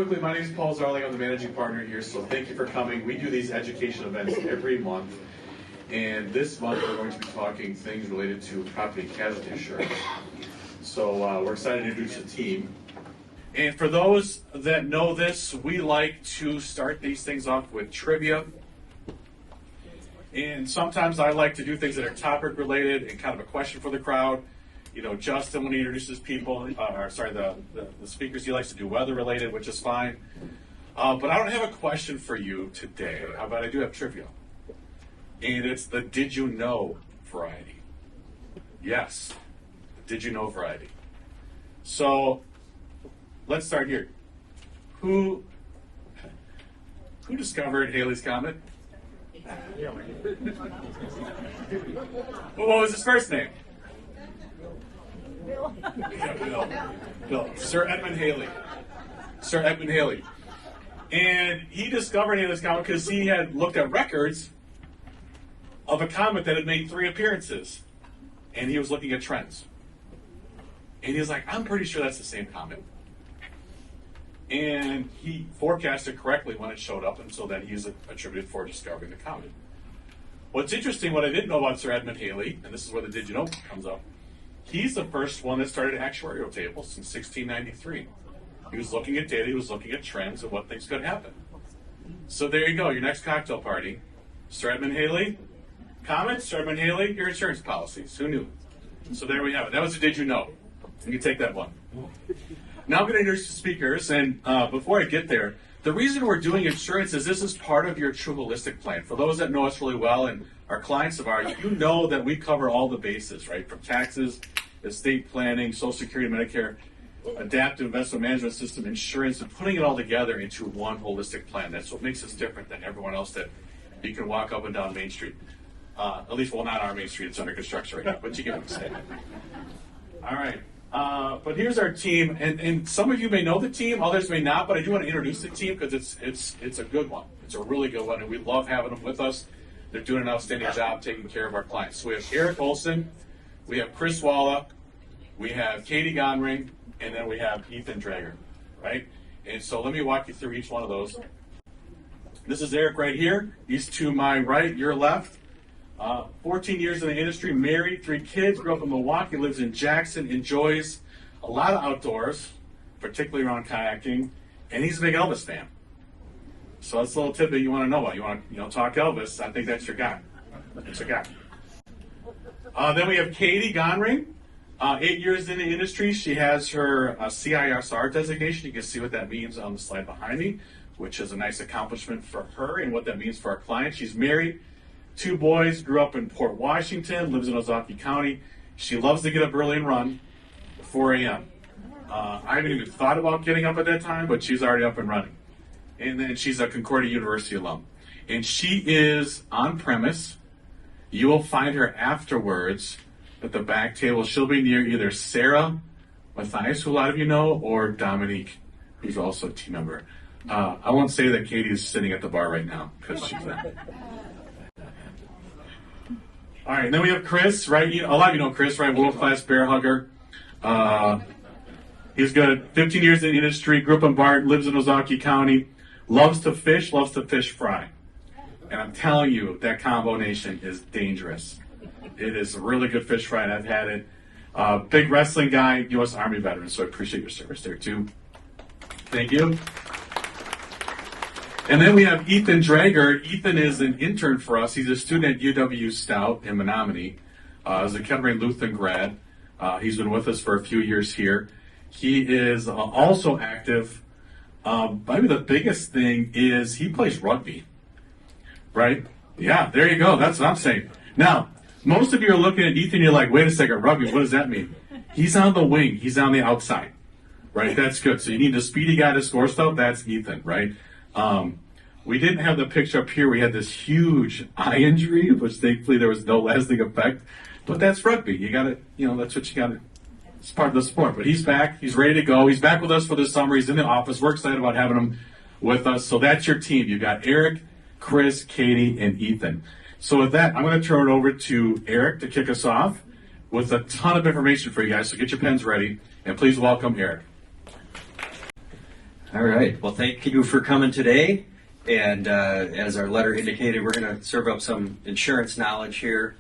quickly, my name is Paul Zarling. I'm the managing partner here, so thank you for coming. We do these education events every month, and this month we're going to be talking things related to property and casualty insurance. So we're excited to introduce the team. And for those that know this, we like to start these things off with trivia. And sometimes I like to do things that are topic related and kind of a question for the crowd. You know, Justin, when he introduces people, the speakers, he likes to do weather related, which is fine. But I don't have a question for you today, but I do have trivia. And it's the did you know variety. Yes, the did you know variety. So let's start here. Who discovered Halley's Comet? What was his first name? Bill. Sir Edmund Halley. Sir Edmund Halley. And he discovered Halley's Comet because he had looked at records of a comet that had made 3 appearances. And he was looking at trends. And he was like, I'm pretty sure that's the same comet. And he forecasted correctly when it showed up, and so that he is attributed for discovering the comet. What's interesting, what I didn't know about Sir Edmund Halley, and this is where the did you know comes up, he's the first one that started actuarial tables in 1693. He was looking at data, he was looking at trends and what things could happen. So there you go, your next cocktail party. Sir Edmund Halley, comments, Sir Edmund Halley, your insurance policies. Who knew? So there we have it. That was the did you know. You can take that one. Now I'm going to introduce the speakers, and before I get there, the reason we're doing insurance is this is part of your TrueHolistic plan. For those that know us really well and are clients of ours, you know that we cover all the bases, right? From taxes, estate planning, Social Security, Medicare, adaptive investment management system, insurance, and putting it all together into one holistic plan. That's what makes us different than everyone else that you can walk up and down Main Street. At least, well, not our Main Street, it's under construction right now, but you get what I'm saying. All right. But here's our team, and some of you may know the team, others may not, but I do want to introduce the team because it's a good one. It's a really good one, and we love having them with us. They're doing an outstanding job taking care of our clients. So we have Eric Olson, we have Chris Walla, we have Katie Gonring, and then we have Ethan Drager, right? And so let me walk you through each one of those. This is Eric right here. He's to my right, your left. 14 years in the industry, married, 3 kids, grew up in Milwaukee, lives in Jackson, enjoys a lot of outdoors, particularly around kayaking, and he's a big Elvis fan. So that's a little tidbit you want to know about. You want to talk Elvis, I think that's your guy. That's your guy. Then we have Katie Gonring, 8 years in the industry. She has her CISR designation. You can see what that means on the slide behind me, which is a nice accomplishment for her and what that means for our clients. She's married. 2 boys, grew up in Port Washington, lives in Ozaukee County. She loves to get up early and run, 4 a.m. I haven't even thought about getting up at that time, but she's already up and running. And then she's a Concordia University alum. And she is on premise. You will find her afterwards at the back table. She'll be near either Sarah Matthias, who a lot of you know, or Dominique, who's also a team member. I won't say that Katie is sitting at the bar right now, because she's not. All right, and then we have Chris, right? A lot of you know Chris, right? World-class bear hugger. He's got 15 years in the industry, grew up in Barton, lives in Ozaukee County, loves to fish fry. And I'm telling you, that combination is dangerous. It is a really good fish fry, and I've had it. Big wrestling guy, U.S. Army veteran, so I appreciate your service there, too. Thank you. And then we have Ethan Drager. Ethan is an intern for us. He's a student at UW Stout in Menominee. He's a Kettering Lutheran grad. He's been with us for a few years here. He is also active. Maybe the biggest thing is he plays rugby, right? Yeah, there you go. That's what I'm saying. Now, most of you are looking at Ethan, you're like, wait a second, rugby, what does that mean? He's on the wing. He's on the outside, right? That's good. So you need a speedy guy to score stuff. That's Ethan, right? We didn't have the picture up here. We had this huge eye injury, which thankfully there was no lasting effect. But that's rugby. You got to, that's what you got to. It's part of the sport. But he's back. He's ready to go. He's back with us for this summer. He's in the office. We're excited about having him with us. So that's your team. You've got Eric, Chris, Katie, and Ethan. So with that, I'm going to turn it over to Eric to kick us off with a ton of information for you guys. So get your pens ready, and please welcome Eric. All right. Well, thank you for coming today. And as our letter indicated, we're going to serve up some insurance knowledge here.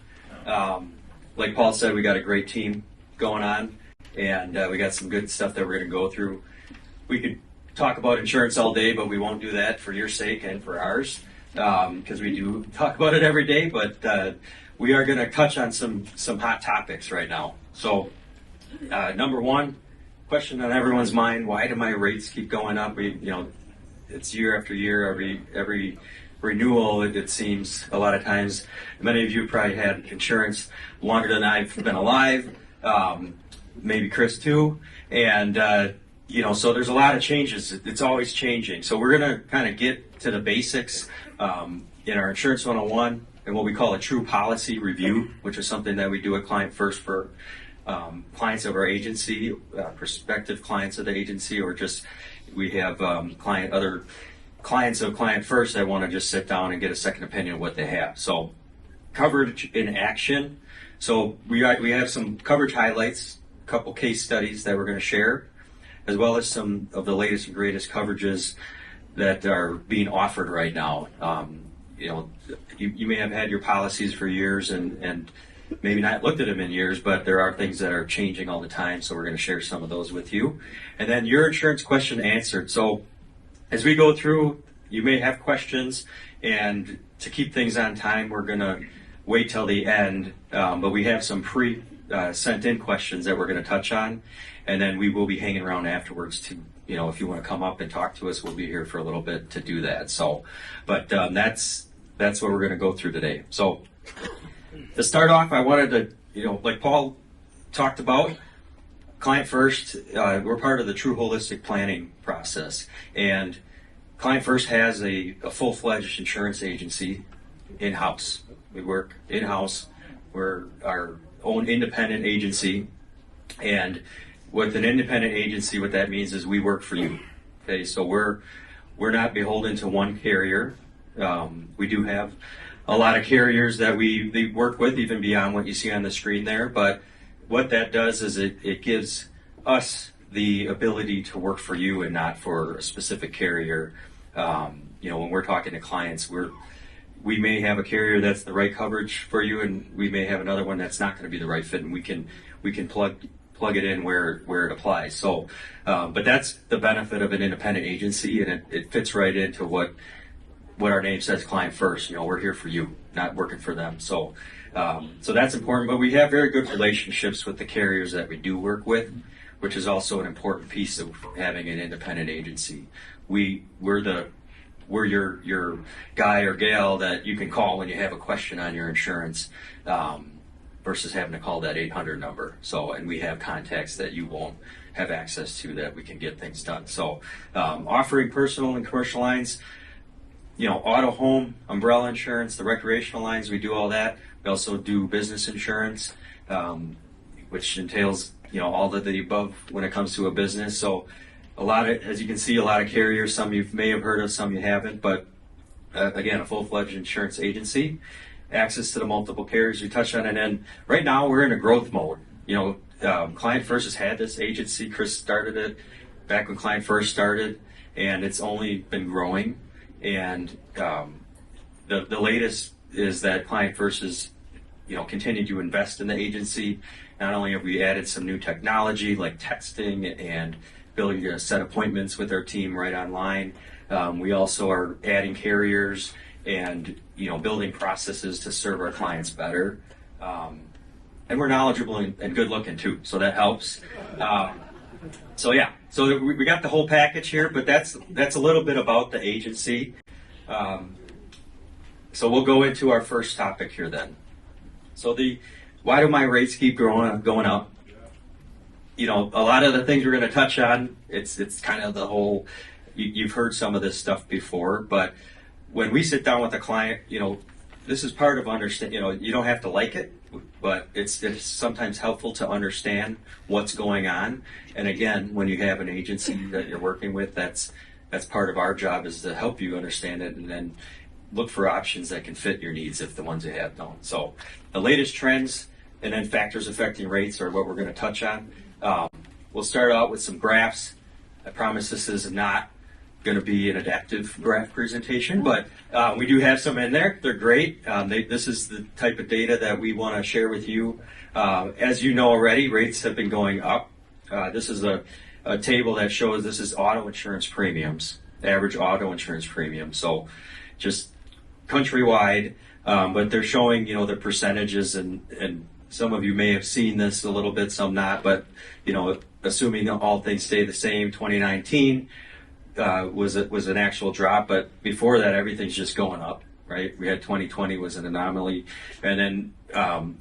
Like Paul said, we got a great team going on, and we got some good stuff that we're going to go through. We could talk about insurance all day, but we won't do that for your sake and for ours, because we do talk about it every day. But we are going to touch on some hot topics right now. So, number one question on everyone's mind: why do my rates keep going up? It's year after year, every renewal. It seems a lot of times. Many of you probably had insurance longer than I've been alive. Maybe Chris too, and so there's a lot of changes. It's always changing. So we're going to kind of get to the basics in our Insurance 101 and what we call a TruePolicy review, which is something that we do at Client First for clients of our agency, prospective clients of the agency, or just we have other clients of Client First that want to just sit down and get a second opinion of what they have. So coverage in action. So we have some coverage highlights, a couple case studies that we're going to share, as well as some of the latest and greatest coverages that are being offered right now. You may have had your policies for years and maybe not looked at them in years, but there are things that are changing all the time, so we're going to share some of those with you. And then your insurance question answered. So as we go through, you may have questions, and to keep things on time, we're going to wait till the end, but we have some sent in questions that we're going to touch on, and then we will be hanging around afterwards to, if you want to come up and talk to us, we'll be here for a little bit to do that. So, but that's what we're going to go through today. So to start off, I wanted to, like Paul talked about, Client First, we're part of the TrueHolistic planning process, and Client First has a full-fledged insurance agency in-house. We work in-house. We're our own independent agency, and with an independent agency, what that means is we work for you. Okay, so we're not beholden to one carrier. We do have a lot of carriers that we work with, even beyond what you see on the screen there. But what that does is it gives us the ability to work for you and not for a specific carrier. When we're talking to clients, we may have a carrier that's the right coverage for you, and we may have another one that's not going to be the right fit, and we can plug it in where it applies. So, but that's the benefit of an independent agency, and it fits right into what our name says, Client First. We're here for you, not working for them. So that's important. But we have very good relationships with the carriers that we do work with, which is also an important piece of having an independent agency. We're your guy or gal that you can call when you have a question on your insurance, versus having to call that 800 number. So, and we have contacts that you won't have access to that we can get things done. So, offering personal and commercial lines, auto, home, umbrella insurance, the recreational lines, we do all that. We also do business insurance, which entails, all of the above when it comes to a business. So as you can see, a lot of carriers, some you may have heard of, some you haven't, but again, a full-fledged insurance agency, access to the multiple carriers we touched on. And then right now we're in a growth mode. Client First has had this agency. Chris started it back when Client First started, and it's only been growing. And the latest is that Client First is, continued to invest in the agency. Not only have we added some new technology like texting and ability to set appointments with our team right online, we also are adding carriers and building processes to serve our clients better. And we're knowledgeable and good looking too, so that helps. So we got the whole package here, but that's a little bit about the agency. So we'll go into our first topic here then. So why do my rates keep going up? A lot of the things we're going to touch on, it's kind of the whole, you've heard some of this stuff before, but when we sit down with a client, this is part of understanding, you don't have to like it, but it's sometimes helpful to understand what's going on. And again, when you have an agency that you're working with, that's part of our job, is to help you understand it and then look for options that can fit your needs if the ones you have don't. So the latest trends and then factors affecting rates are what we're going to touch on. We'll start out with some graphs. I promise this is not going to be an adaptive graph presentation, but we do have some in there. They're great. This is the type of data that we want to share with you. As you know already, rates have been going up. This is a table that shows this is auto insurance premiums, average auto insurance premium. So just countrywide, but they're showing, the percentages, and some of you may have seen this a little bit, some not, but, assuming all things stay the same, 2019 was an actual drop, but before that, everything's just going up, right? We had 2020 was an anomaly, and then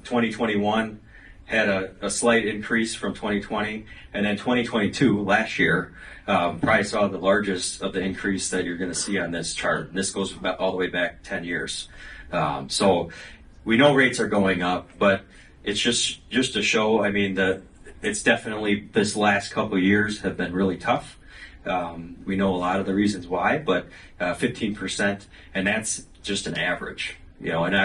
2021 had a slight increase from 2020, and then 2022, last year, probably saw the largest of the increase that you're going to see on this chart. And this goes all the way back 10 years. So we know rates are going up, but it's just to show, it's definitely this last couple of years have been really tough. We know a lot of the reasons why, but 15%, and that's just an average. And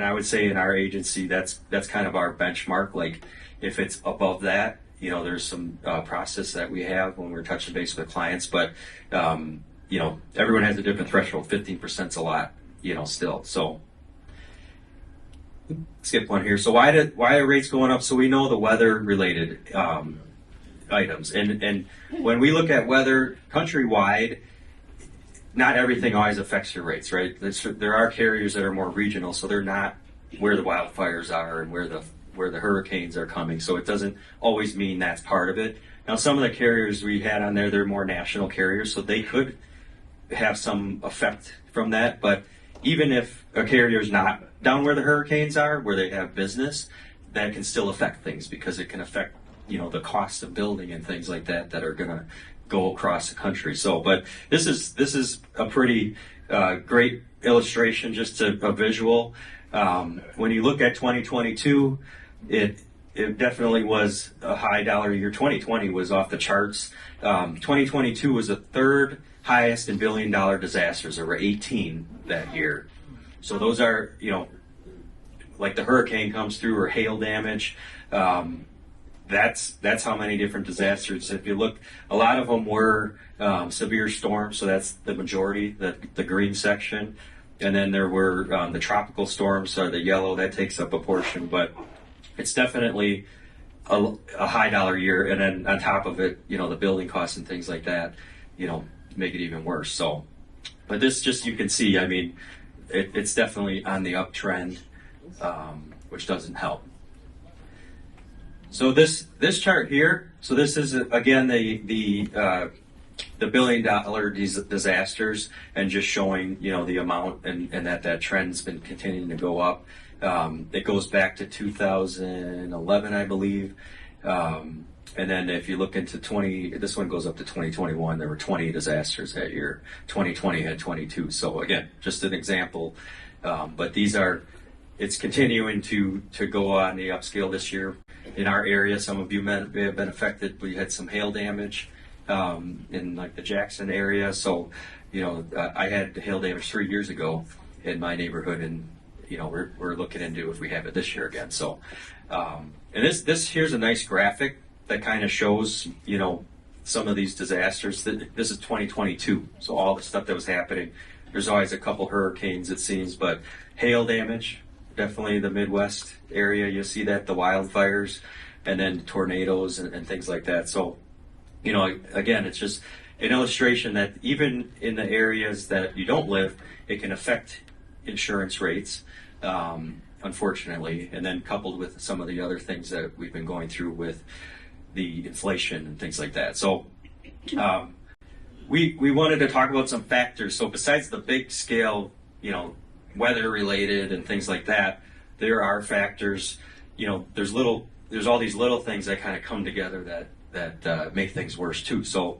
I would say in our agency, that's kind of our benchmark. Like if it's above that, there's some process that we have when we're touching base with clients, but everyone has a different threshold. 15% is a lot, still. So skip one here. So why are rates going up? So we know the weather related items, and when we look at weather countrywide, not everything always affects your rates, right? There are carriers that are more regional, so they're not where the wildfires are and where the hurricanes are coming. So it doesn't always mean that's part of it. Now, some of the carriers we had on there, they're more national carriers, so they could have some effect from that. But even if a carrier is not down where the hurricanes are, where they have business, that can still affect things because it can affect, the cost of building and things like that are going to go across the country. So, but this is a pretty great illustration, just a visual. When you look at 2022, it definitely was a high dollar year. 2020 was off the charts. 2022 was the third highest in billion-dollar disasters. There were 18 that year. So those are, like the hurricane comes through or hail damage. That's how many different disasters. If you look, a lot of them were severe storms, so that's the majority, the green section. And then there were the tropical storms, so the yellow, that takes up a portion. But it's definitely a high dollar year. And then on top of it, the building costs and things like that, make it even worse. So, but this just, you can see, it's definitely on the uptrend, which doesn't help. So this chart here, so this is again the billion-dollar disasters, and just showing the amount, and that trend's been continuing to go up. It goes back to 2011, I believe, and then if you look into this one goes up to 2021. There were 20 disasters that year. 2020 had 22. So again, just an example, but it's continuing to go on the upscale this year. In our area, some of you may have been affected. We had some hail damage in like the Jackson area. So, I had hail damage 3 years ago in my neighborhood, and we're looking into if we have it this year again. So, and this here's a nice graphic that kind of shows some of these disasters. This is 2022, so all the stuff that was happening. There's always a couple hurricanes, it seems, but hail damage. Definitely the Midwest area, you'll see that, the wildfires, and then tornadoes and things like that. So, again, it's just an illustration that even in the areas that you don't live, it can affect insurance rates, unfortunately, and then coupled with some of the other things that we've been going through with the inflation and things like that. So, we wanted to talk about some factors. So besides the big scale, weather related and things like that, there are factors, there's all these little things that kind of come together that make things worse too. So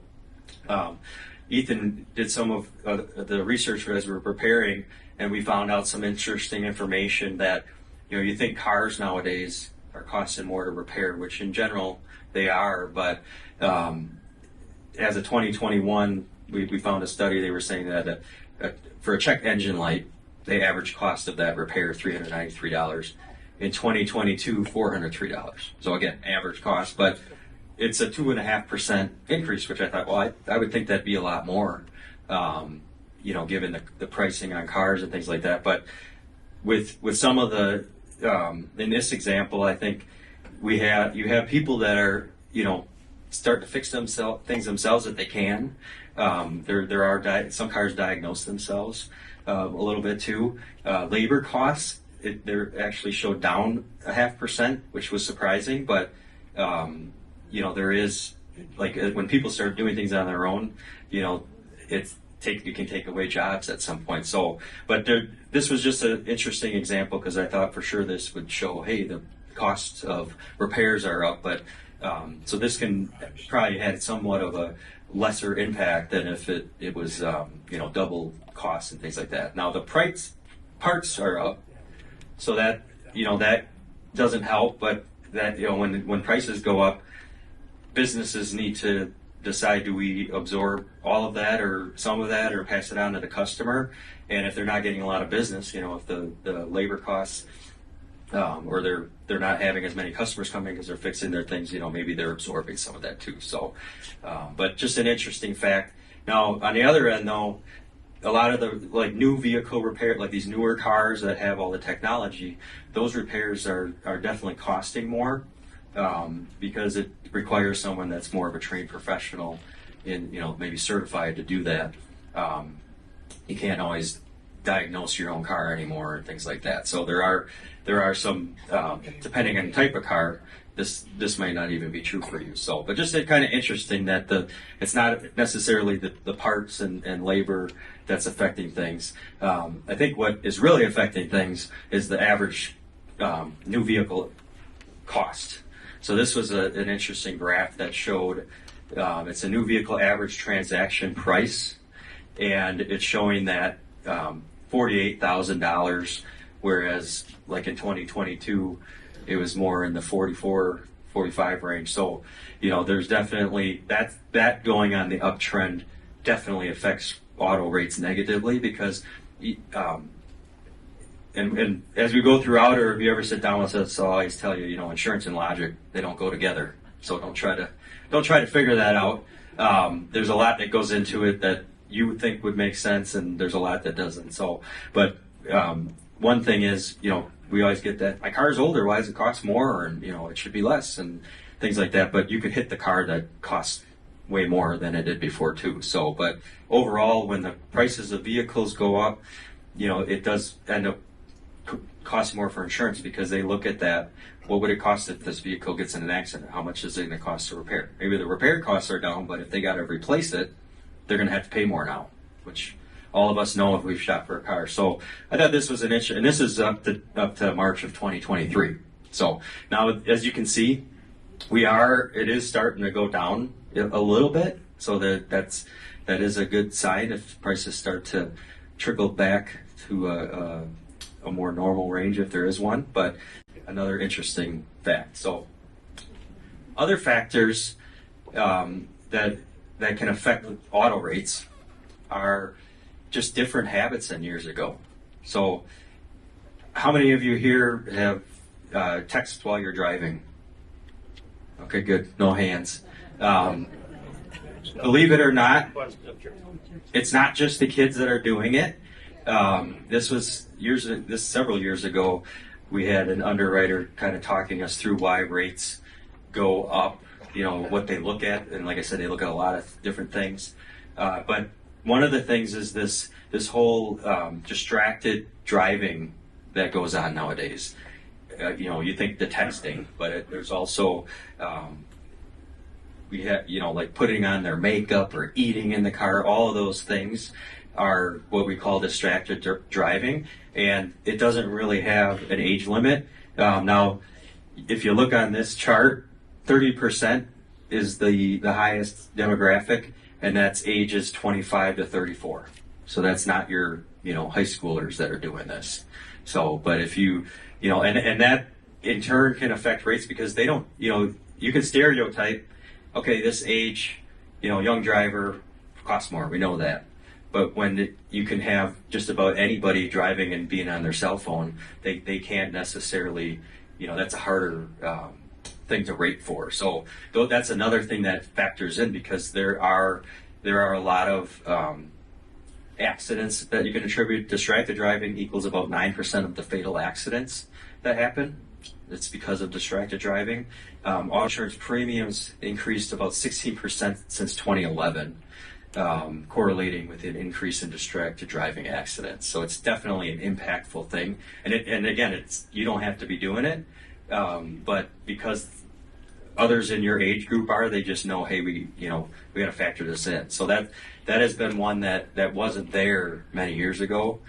Ethan did some of the research as we were preparing, and we found out some interesting information that, you think cars nowadays are costing more to repair, which in general they are, but as of 2021, we found a study, they were saying that for a check engine light, the average cost of that repair $393. In 2022, $403. So again, average cost, but it's a 2.5% increase, which I thought, well, I would think that'd be a lot more. given the pricing on cars and things like that. But with some of the in this example, I think you have people that are start to fix things themselves that they can. There are some cars diagnose themselves a little bit too. Labor costs they're actually showed down 0.5%, which was surprising. But there is when people start doing things on their own, you can take away jobs at some point. So, but this was just an interesting example because I thought for sure this would show, hey, the costs of repairs are up, but so this can probably had somewhat of a lesser impact than if it was double costs and things like that. Now the parts are up, so that that doesn't help. But that when prices go up, businesses need to decide, do we absorb all of that or some of that or pass it on to the customer? And if they're not getting a lot of business, if the labor costs or they're not having as many customers coming because they're fixing their things, maybe they're absorbing some of that too. So, but just an interesting fact. Now, on the other end, though, a lot of the new vehicle repair, like these newer cars that have all the technology, those repairs are definitely costing more because it requires someone that's more of a trained professional and maybe certified to do that. You can't always diagnose your own car anymore and things like that. So there are some depending on the type of car, this might not even be true for you. So, but just kind of interesting that it's not necessarily the parts and labor that's affecting things. I think what is really affecting things is the average new vehicle cost. So this was an interesting graph that showed it's a new vehicle average transaction price, and it's showing that $48,000, whereas like in 2022 it was more in the 44, 45 range. So there's definitely that going on the uptrend definitely affects auto rates negatively because and as we go throughout, or if you ever sit down with us, I'll always tell you, insurance and logic, they don't go together. So don't try to figure that out. There's a lot that goes into it that you would think would make sense, and there's a lot that doesn't. So, but one thing is, we always get that my car's older, why does it cost more? And it should be less and things like that. But you could hit the car that costs way more than it did before too. So, but overall, when the prices of vehicles go up, it does end up cost more for insurance because they look at that. What would it cost if this vehicle gets in an accident? How much is it going to cost to repair? Maybe the repair costs are down, but if they got to replace it, they're going to have to pay more now, which all of us know if we've shopped for a car. So I thought this was an issue, and this is up to March of 2023. So now, as you can see, it is starting to go down a little bit. So that is a good sign if prices start to trickle back to a more normal range if there is one. But another interesting fact. So other factors that can affect auto rates are just different habits than years ago. So how many of you here have text while you're driving? Okay, good. No hands. Believe it or not, it's not just the kids that are doing it. This was several years ago. We had an underwriter kind of talking us through why rates go up, what they look at. And like I said, they look at a lot of different things. But one of the things is this whole distracted driving that goes on nowadays. You think the texting, but there's also we have like putting on their makeup or eating in the car. All of those things are what we call distracted driving, and it doesn't really have an age limit. Now, if you look on this chart, 30% is the highest demographic, and that's ages 25 to 34. So that's not your high schoolers that are doing this. So, but if you and that in turn can affect rates because they don't you can stereotype, okay, this age young driver costs more. We know that. But when you can have just about anybody driving and being on their cell phone, they can't necessarily, that's a harder thing to rate for. So that's another thing that factors in because there are a lot of accidents that you can attribute. Distracted driving equals about 9% of the fatal accidents that happen. It's because of distracted driving. Auto insurance premiums increased about 16% since 2011, correlating with an increase in distracted driving accidents. So it's definitely an impactful thing. And again, you don't have to be doing it, but because others in your age group are, they just know, hey, we got to factor this in. So that has been one that wasn't there many years ago.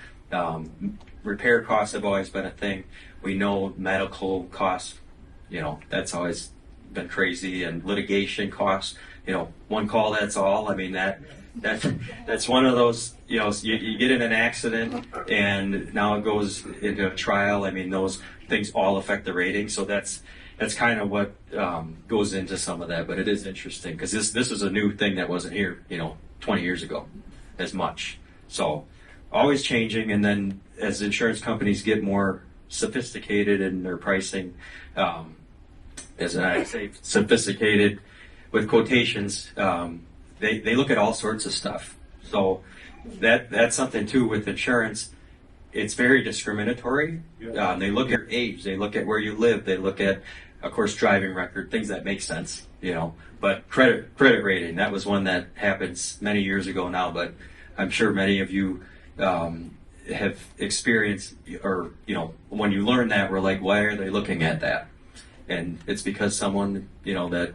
Repair costs have always been a thing. We know medical costs, that's always been crazy, and litigation costs, one call, that's all. I mean, that's one of those, you get in an accident and now it goes into a trial. I mean, those things all affect the rating. So that's kind of what goes into some of that. But it is interesting because this is a new thing that wasn't here, 20 years ago as much. So always changing. And then as insurance companies get more sophisticated in their pricing, as I say, sophisticated with quotations, they look at all sorts of stuff. So that's something too with insurance. It's very discriminatory. They look at your age, they look at where you live, they look at, of course, driving record, things that make sense, But credit rating, that was one that happens many years ago now. But I'm sure many of you have experienced, or when you learn that, we're like, why are they looking at that? And it's because someone that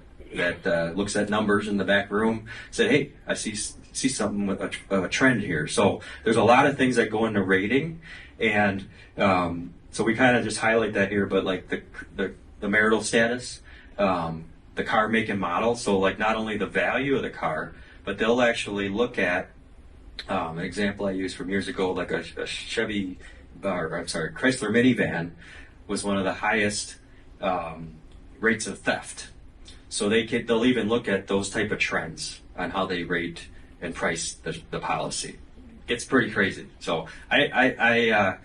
looks at numbers in the back room said, hey, I see something with a trend here. So there's a lot of things that go into rating, and so we kind of just highlight that here. But like the marital status, the car make and model. So like not only the value of the car, but they'll actually look at an example I used from years ago, like a Chrysler minivan was one of the highest rates of theft. So they'll even look at those type of trends on how they rate and price the policy. It's pretty crazy. So I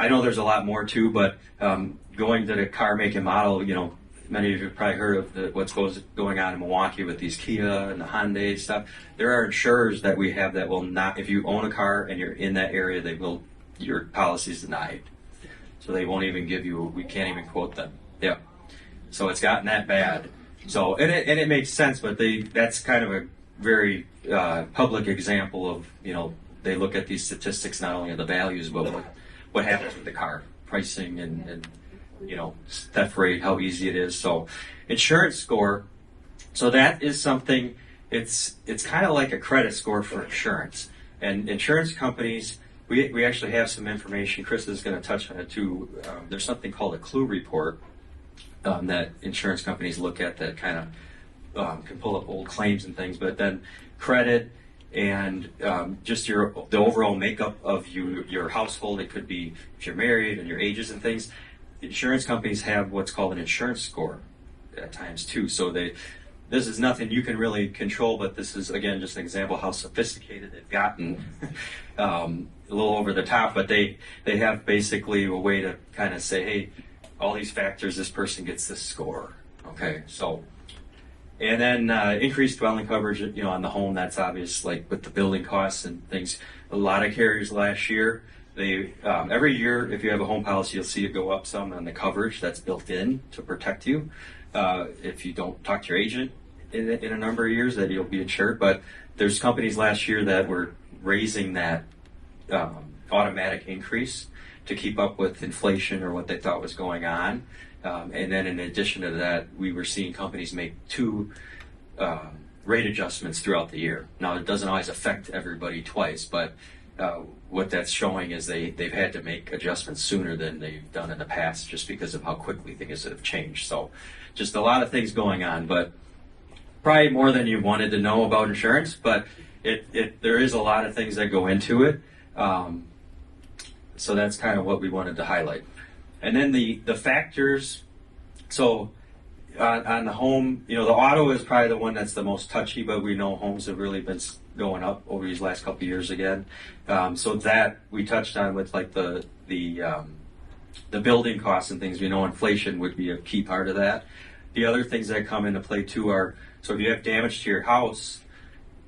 know there's a lot more too, but going to the car make and model, many of you have probably heard of what's going on in Milwaukee with these Kia and the Hyundai stuff. There are insurers that we have that will not, if you own a car and you're in that area, your policy is denied. So they won't even we can't even quote them. Yeah. So it's gotten that bad. So, and it makes sense, but that's kind of a very public example of, they look at these statistics, not only of the values, but what happens with the car pricing and theft rate, how easy it is. So insurance score, so that is something, it's kind of like a credit score for insurance. And insurance companies, we actually have some information, Chris is going to touch on it too. There's something called a clue report that insurance companies look at that kind of can pull up old claims and things, but then credit and just the overall makeup of your household. It could be if you're married and your ages and things. Insurance companies have what's called an insurance score at times too. So this is nothing you can really control, but this is again just an example of how sophisticated they've gotten. A little over the top, but they have basically a way to kind of say, hey, all these factors, this person gets this score. Okay, so. And then increased dwelling coverage, on the home, that's obvious, like with the building costs and things. A lot of carriers last year, they every year, if you have a home policy, you'll see it go up some on the coverage that's built in to protect you. If you don't talk to your agent in a number of years, that you'll be insured. But there's companies last year that were raising that automatic increase to keep up with inflation or what they thought was going on. And then in addition to that, we were seeing companies make 2 rate adjustments throughout the year. Now, it doesn't always affect everybody twice, but what that's showing is they've had to make adjustments sooner than they've done in the past just because of how quickly things have changed. So just a lot of things going on, but probably more than you wanted to know about insurance, but there is a lot of things that go into it. So that's kind of what we wanted to highlight. And then the factors, so on the home, the auto is probably the one that's the most touchy, but we know homes have really been going up over these last couple of years again. So that we touched on with like the building costs and things. We know inflation would be a key part of that. The other things that come into play too are, so if you have damage to your house,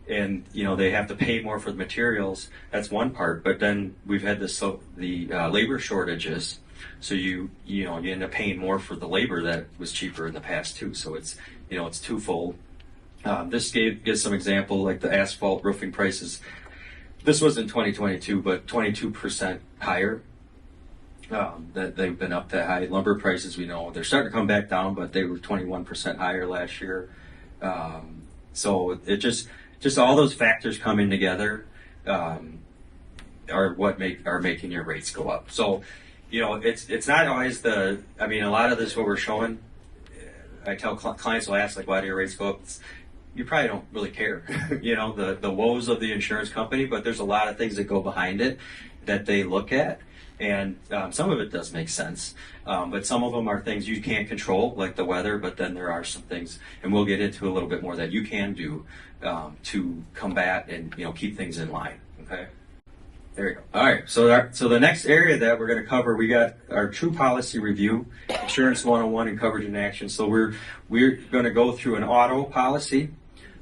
and they have to pay more for the materials. That's one part. But then we've had the labor shortages, so you end up paying more for the labor that was cheaper in the past too. So it's twofold. This gives some example, like the asphalt roofing prices. This was in 2022, but 22% higher. That they've been up that high. Lumber prices, we know they're starting to come back down, but they were 21% higher last year. So it just all those factors coming together are what are making your rates go up. So it's not always a lot of this what we're showing. I tell clients will ask, like, why do your rates go up? You probably don't really care, the woes of the insurance company, but there's a lot of things that go behind it that they look at. And some of it does make sense, but some of them are things you can't control, like the weather. But then there are some things, and we'll get into a little bit more, that you can do to combat and keep things in line. Okay, there you go. All right, so the next area that we're going to cover, we got our TruePolicy review, Insurance 101 and Coverage in Action. So we're going to go through an auto policy,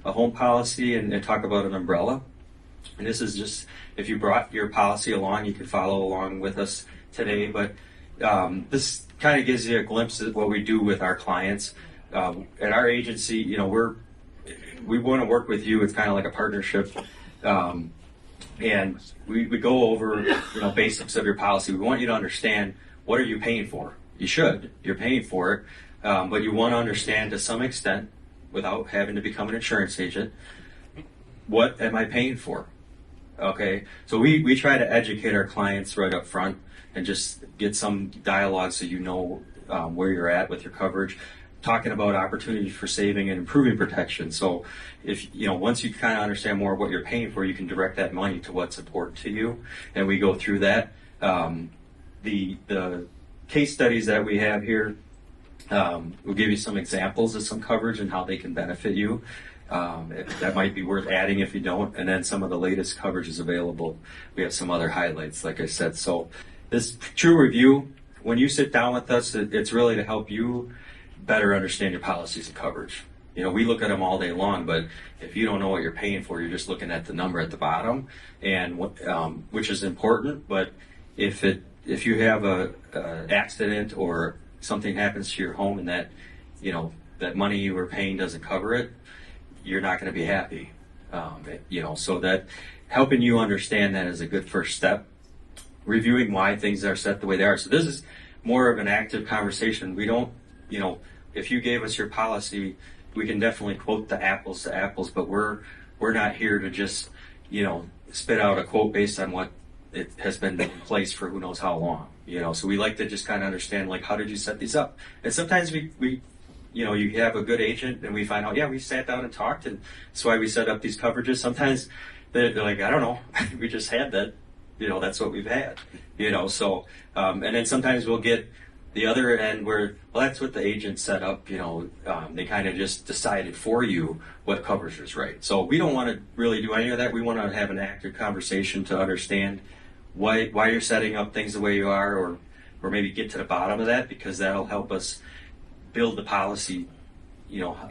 a home policy, and talk about an umbrella. And this is just, if you brought your policy along, you could follow along with us today. But this kind of gives you a glimpse of what we do with our clients. At our agency, we want to work with you. It's kind of like a partnership. And we go over, basics of your policy. We want you to understand, what are you paying for? You should. You're paying for it. But you want to understand to some extent, without having to become an insurance agent, what am I paying for? Okay, so we try to educate our clients right up front and just get some dialogue so where you're at with your coverage, talking about opportunities for saving and improving protection. So if once you kind of understand more of what you're paying for, you can direct that money to what's important to you, and we go through that. The case studies that we have here, we'll give you some examples of some coverage and how they can benefit you. That might be worth adding if you don't. And then some of the latest coverage is available. We have some other highlights, like I said. So this True Review, when you sit down with us, it's really to help you better understand your policies and coverage. We look at them all day long, but if you don't know what you're paying for, you're just looking at the number at the bottom, and which is important. But if you have a accident or something happens to your home and that money you were paying doesn't cover it, you're not going to be happy. So that helping you understand that is a good first step. Reviewing why things are set the way they are. So this is more of an active conversation. We don't, if you gave us your policy, we can definitely quote the apples to apples, but we're not here to just, spit out a quote based on what it has been in place for who knows how long. So we like to just kind of understand, like, how did you set these up? And sometimes we you have a good agent and we find out, we sat down and talked, and that's why we set up these coverages. Sometimes they're like, I don't know, we just had that, that's what we've had, so, and then sometimes we'll get the other end where, well, that's what the agent set up, they kind of just decided for you what coverage is right. So we don't want to really do any of that. We want to have an active conversation to understand why you're setting up things the way you are, or maybe get to the bottom of that, because that'll help us build the policy,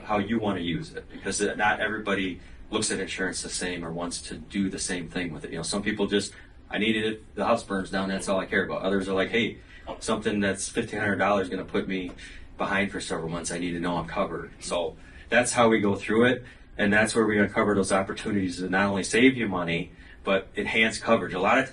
how you want to use it, because not everybody looks at insurance the same or wants to do the same thing with it. Some people just, I needed it, the house burns down, that's all I care about. Others are like, hey, something that's $1,500 is going to put me behind for several months. I need to know I'm covered. So that's how we go through it, and that's where we uncover those opportunities to not only save you money, but enhance coverage. A lot of,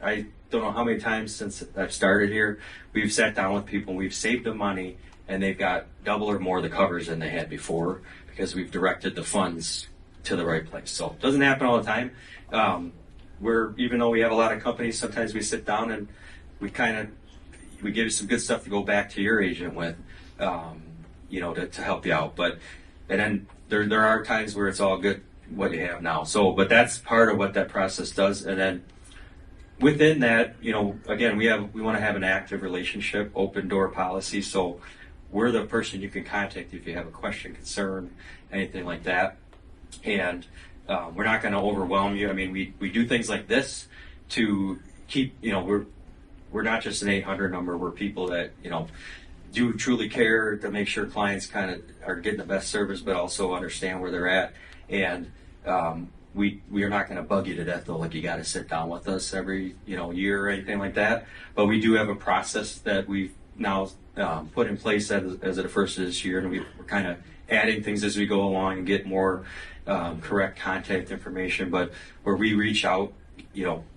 I don't know how many times since I've started here, we've sat down with people and we've saved them money, and they've got double or more the coverage than they had before, because we've directed the funds to the right place. So it doesn't happen all the time. Even though we have a lot of companies, sometimes we sit down and we give you some good stuff to go back to your agent with, to help you out. And then there are times where it's all good what you have now. So, but that's part of what that process does. And then within that, again, we want to have an active relationship, open door policy. So we're the person you can contact if you have a question, concern, anything like that. And we're not going to overwhelm you. I mean, we do things like this to keep, we're not just an 800 number. We're people that, do truly care to make sure clients kind of are getting the best service, but also understand where they're at. And we are not going to bug you to death though, like you got to sit down with us every year or anything like that. But we do have a process that we've now put in place as of the first of this year, and we're kind of adding things as we go along and get more correct contact information. But where we reach out,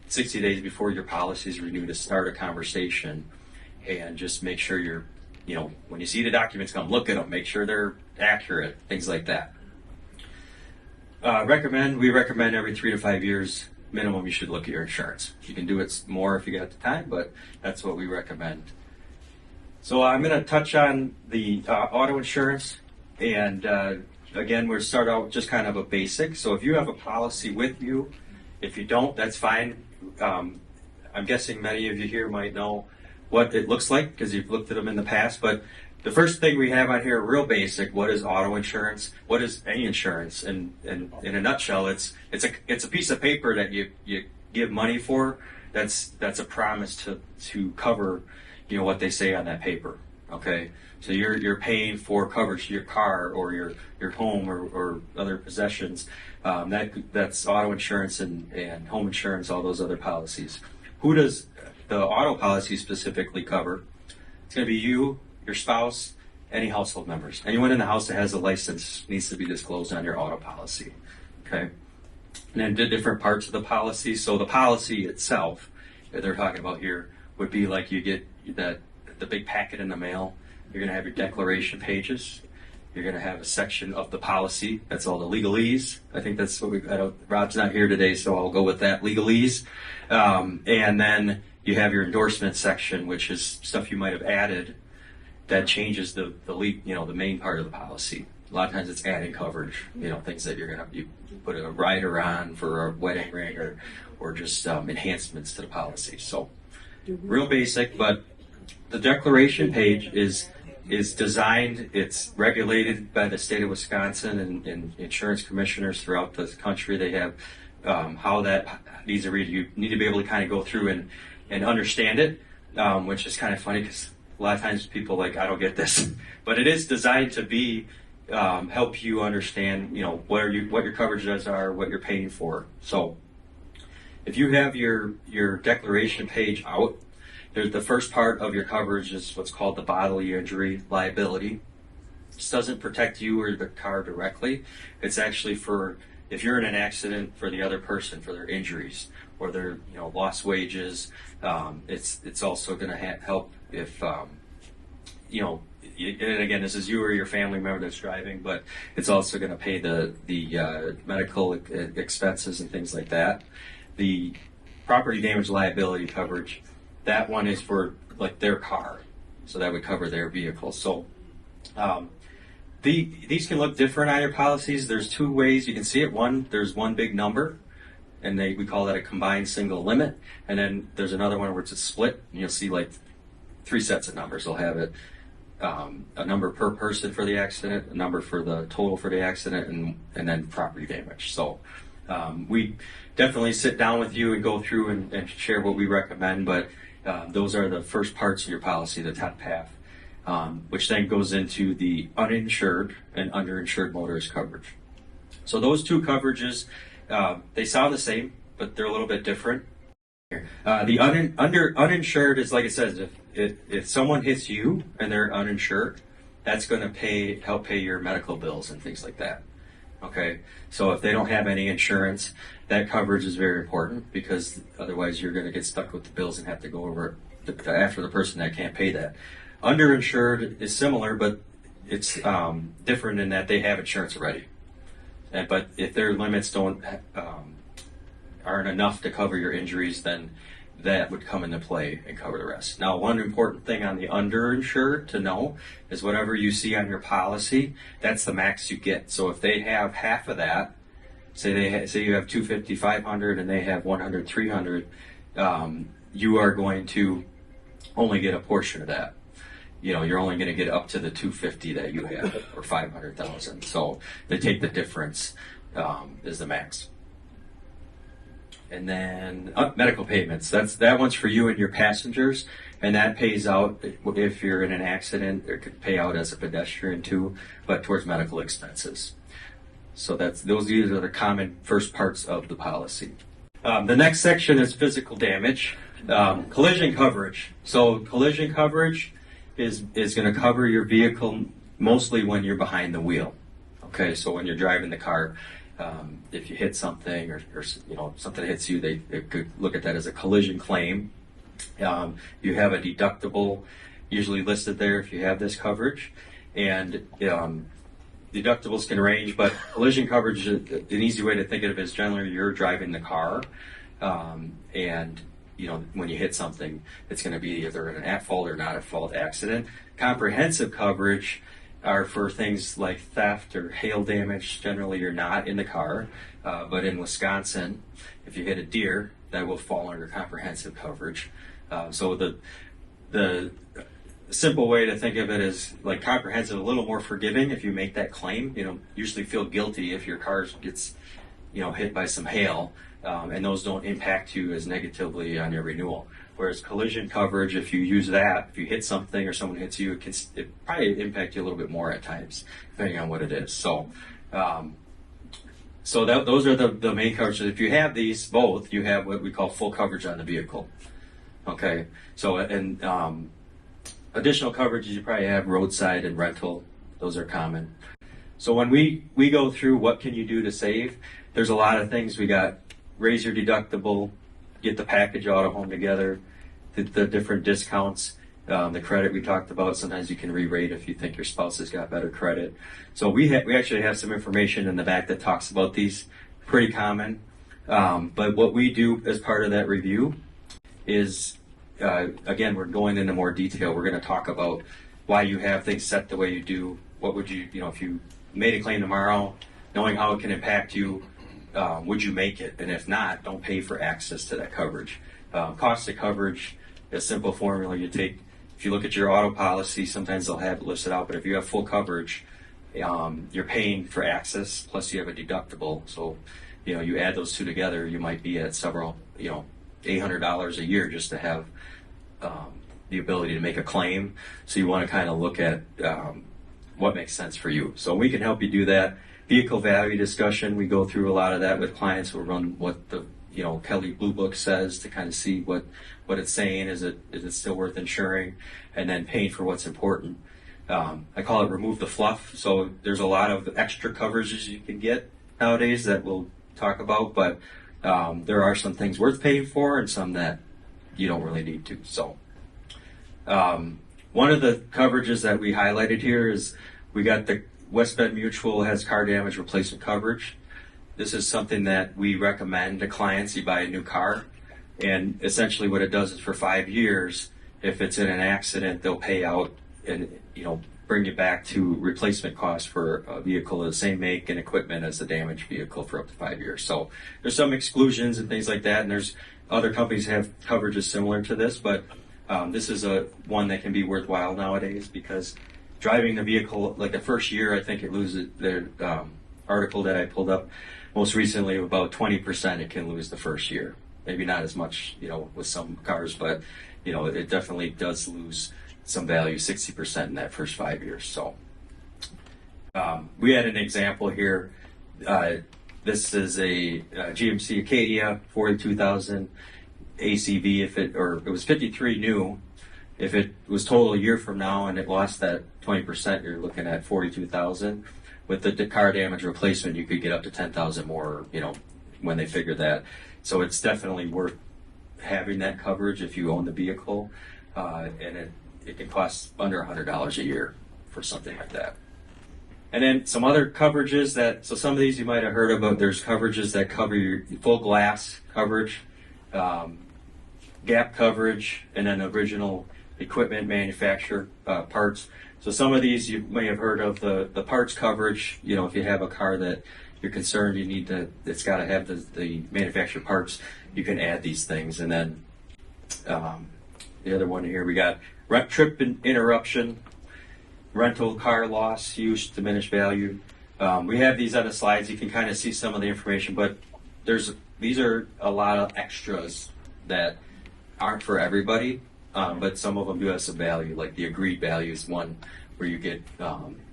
60 days before your policy is renewed to start a conversation and just make sure you're, when you see the documents come, look at them, make sure they're accurate, things like that. We recommend every 3 to 5 years minimum you should look at your insurance. You can do it more if you got the time, but that's what we recommend. So I'm going to touch on the auto insurance, and again, we'll start out just kind of a basic. So if you have a policy with you, if you don't, that's fine. I'm guessing many of you here might know what it looks like because you've looked at them in the past, but the first thing we have on here, real basic, what is auto insurance? What is any insurance? And in a nutshell, it's a piece of paper that you give money for. That's a promise to cover, what they say on that paper. Okay, so you're paying for coverage to your car or your home or other possessions. That's auto insurance and home insurance, all those other policies. Who does the auto policy specifically cover? It's going to be you, your spouse, any household members. Anyone in the house that has a license needs to be disclosed on your auto policy. Okay, and then the different parts of the policy. So the policy itself that they're talking about here would be like you get the big packet in the mail. You're going to have your declaration pages. You're going to have a section of the policy. That's all the legalese. I think that's what Rob's not here today, so I'll go with that, legalese. And then you have your endorsement section, which is stuff you might have added that changes the main part of the policy. A lot of times it's adding coverage, things that you put a rider on for a wedding ring or just enhancements to the policy. So real basic, but the declaration page is designed, it's regulated by the state of Wisconsin and insurance commissioners throughout the country. They have how that needs to read. You need to be able to kind of go through and understand it, which is kind of funny because a lot of times people I don't get this, but it is designed to be help you understand, what your coverages are, what you're paying for. So if you have your declaration page out, there's the first part of your coverage is what's called the bodily injury liability. This doesn't protect you or the car directly. It's actually for if you're in an accident for the other person, for their injuries or their lost wages. It's also going to help if and again, this is you or your family member that's driving, but it's also going to pay the medical expenses and things like that. The property damage liability coverage, that one is for their car, so that would cover their vehicle. So these can look different on your policies. There's two ways you can see it. One, there's one big number, and we call that a combined single limit. And then there's another one where it's a split, and you'll see 3 sets of numbers. They'll have it a number per person for the accident, a number for the total for the accident, and then property damage. So we definitely sit down with you and go through and share what we recommend, but those are the first parts of your policy, the top half, which then goes into the uninsured and underinsured motorist coverage. So those two coverages, they sound the same, but they're a little bit different. The uninsured is, like it says, if someone hits you and they're uninsured, that's going to help pay your medical bills and things like that. Okay, so if they don't have any insurance, that coverage is very important because otherwise you're going to get stuck with the bills and have to go over after the person that can't pay that. Underinsured is similar, but it's different in that they have insurance already. But if their limits aren't enough to cover your injuries, then that would come into play and cover the rest. Now, one important thing on the underinsured to know is whatever you see on your policy, that's the max you get. So if they have half of that, say you have 250, 500, and they have 100, 300, you are going to only get a portion of that. You're only going to get up to the 250 that you have, or 500,000. So they take the difference is the max. And then medical payments. That one's for you and your passengers, and that pays out if you're in an accident. It could pay out as a pedestrian too, but towards medical expenses. So these are the common first parts of the policy. The next section is physical damage. Collision coverage. So collision coverage is going to cover your vehicle mostly when you're behind the wheel. Okay, so when you're driving the car, if you hit something or something hits you, they could look at that as a collision claim. You have a deductible usually listed there if you have this coverage, and deductibles can range, but collision coverage, an easy way to think of it is generally you're driving the car, and when you hit something, it's going to be either an at-fault or not at-fault accident. Comprehensive coverage are for things like theft or hail damage. Generally, you're not in the car, but in Wisconsin, if you hit a deer, that will fall under comprehensive coverage. So the simple way to think of it is like comprehensive, a little more forgiving if you make that claim. Usually feel guilty if your car gets hit by some hail, and those don't impact you as negatively on your renewal. Whereas collision coverage, if you use that, if you hit something or someone hits you, it probably impact you a little bit more at times, depending on what it is. So those are the main coverages. If you have these both, you have what we call full coverage on the vehicle. Okay, so and additional coverages you probably have roadside and rental. Those are common. So when we go through what can you do to save, there's a lot of things. We got raise your deductible, get the package auto home together, the different discounts, the credit we talked about. Sometimes you can re-rate if you think your spouse has got better credit. So we actually have some information in the back that talks about these. Pretty common. But what we do as part of that review is, again, we're going into more detail. We're going to talk about why you have things set the way you do. What would you, if you made a claim tomorrow, knowing how it can impact you, would you make it? And if not, don't pay for access to that coverage. Cost of coverage, a simple formula you take. If you look at your auto policy, sometimes they'll have it listed out, but if you have full coverage, you're paying for access, plus you have a deductible. So, you add those two together, you might be at several, $800 a year just to have the ability to make a claim. So you want to kind of look at what makes sense for you. So we can help you do that. Vehicle value discussion, we go through a lot of that with clients. We'll run what the Kelley Blue Book says to kind of see what it's saying. Is it still worth insuring? And then paying for what's important. I call it remove the fluff. So there's a lot of extra coverages you can get nowadays that we'll talk about, but there are some things worth paying for and some that you don't really need to. So one of the coverages that we highlighted here is we got the West Bend Mutual has car damage replacement coverage. This is something that we recommend to clients. You buy a new car, and essentially what it does is for 5 years, if it's in an accident, they'll pay out and bring you back to replacement costs for a vehicle of the same make and equipment as the damaged vehicle for up to 5 years. So there's some exclusions and things like that, and there's other companies have coverages similar to this, but this is one that can be worthwhile nowadays because driving the vehicle, like the first year, I think it loses the article that I pulled up most recently, about 20% it can lose the first year. Maybe not as much, with some cars, but it definitely does lose some value, 60% in that first 5 years. So we had an example here. This is a GMC Acadia, 42,000 ACV. It was 53 new. If it was total a year from now and it lost that 20%, you're looking at 42,000. With the car damage replacement, you could get up to 10,000 more, when they figure that. So it's definitely worth having that coverage if you own the vehicle, and it can cost under $100 a year for something like that. And then some other coverages so some of these you might have heard about. There's coverages that cover your full glass coverage, gap coverage, and then original equipment manufacturer parts. So some of these you may have heard of the parts coverage. If you have a car that you're concerned it's got to have the manufacturer parts, you can add these things. And then the other one here, we got trip interruption, rental car loss, use, diminished value. We have these on the slides. You can kind of see some of the information, but these are a lot of extras that aren't for everybody. but some of them do have some value, like the agreed value is one where you get,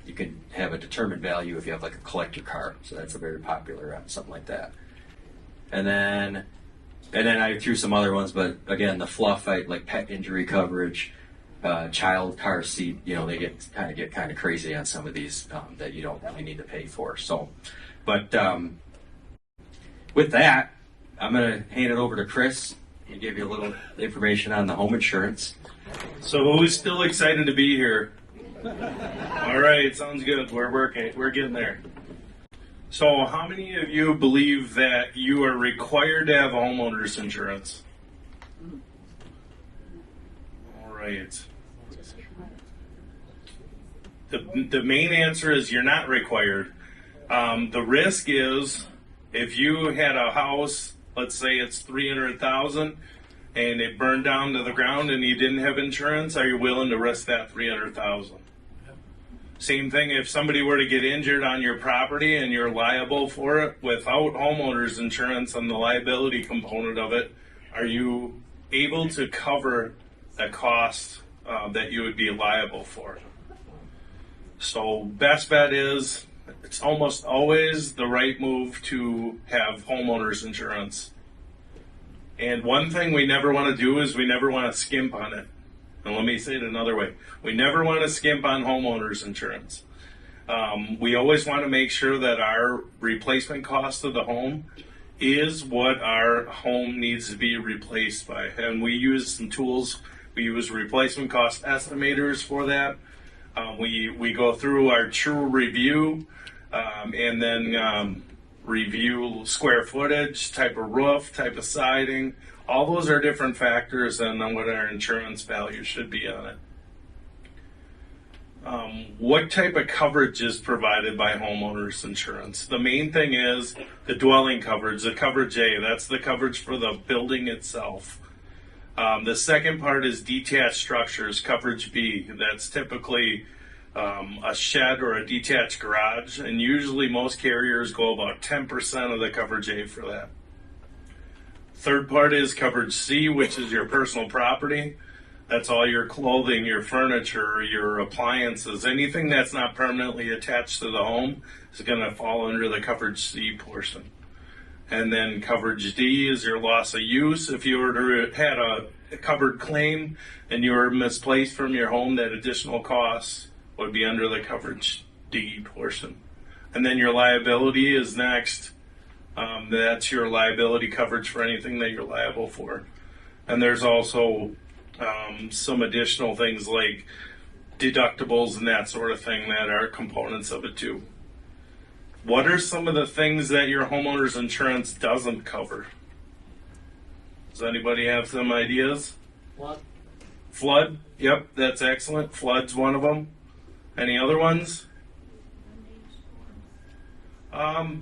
you can have a determined value if you have like a collector car. So that's a very popular something like that. And then I threw some other ones, but again, the fluff, like pet injury coverage, child car seat, they get kind of crazy on some of these that you don't really need to pay for. So, but with that, I'm going to hand it over to Chris and give you a little information on the home insurance. So who's still excited to be here? All right, sounds good. We're working. We're getting there. So how many of you believe that you are required to have homeowners insurance? All right. The main answer is you're not required. The risk is if you had a house, let's say it's $300,000, and it burned down to the ground and you didn't have insurance, are you willing to risk that $300,000? Same thing if somebody were to get injured on your property and you're liable for it without homeowners insurance on the liability component of it, are you able to cover the cost that you would be liable for? So best bet is it's almost always the right move to have homeowners insurance. And one thing we never want to do is we never want to skimp on it. And let me say it another way. We never want to skimp on homeowners insurance. We always want to make sure that our replacement cost of the home is what our home needs to be replaced by. And we use some tools. We use replacement cost estimators for that. We go through our true review and then review square footage, type of roof, type of siding. All those are different factors and what our insurance value should be on it. What type of coverage is provided by homeowners insurance? The main thing is the dwelling coverage, the coverage A. That's the coverage for the building itself. The second part is detached structures, coverage B. That's typically a shed or a detached garage, and usually most carriers go about 10% of the coverage A for that. Third part is coverage C, which is your personal property. That's all your clothing, your furniture, your appliances, anything that's not permanently attached to the home is going to fall under the coverage C portion. And then coverage D is your loss of use. If you were to had a covered claim and you were misplaced from your home, that additional cost would be under the coverage D portion. And then your liability is next. That's your liability coverage for anything that you're liable for. And there's also some additional things like deductibles and that sort of thing that are components of it too. What are some of the things that your homeowner's insurance doesn't cover? Does anybody have some ideas? Flood? Yep, that's excellent. Flood's one of them. Any other ones?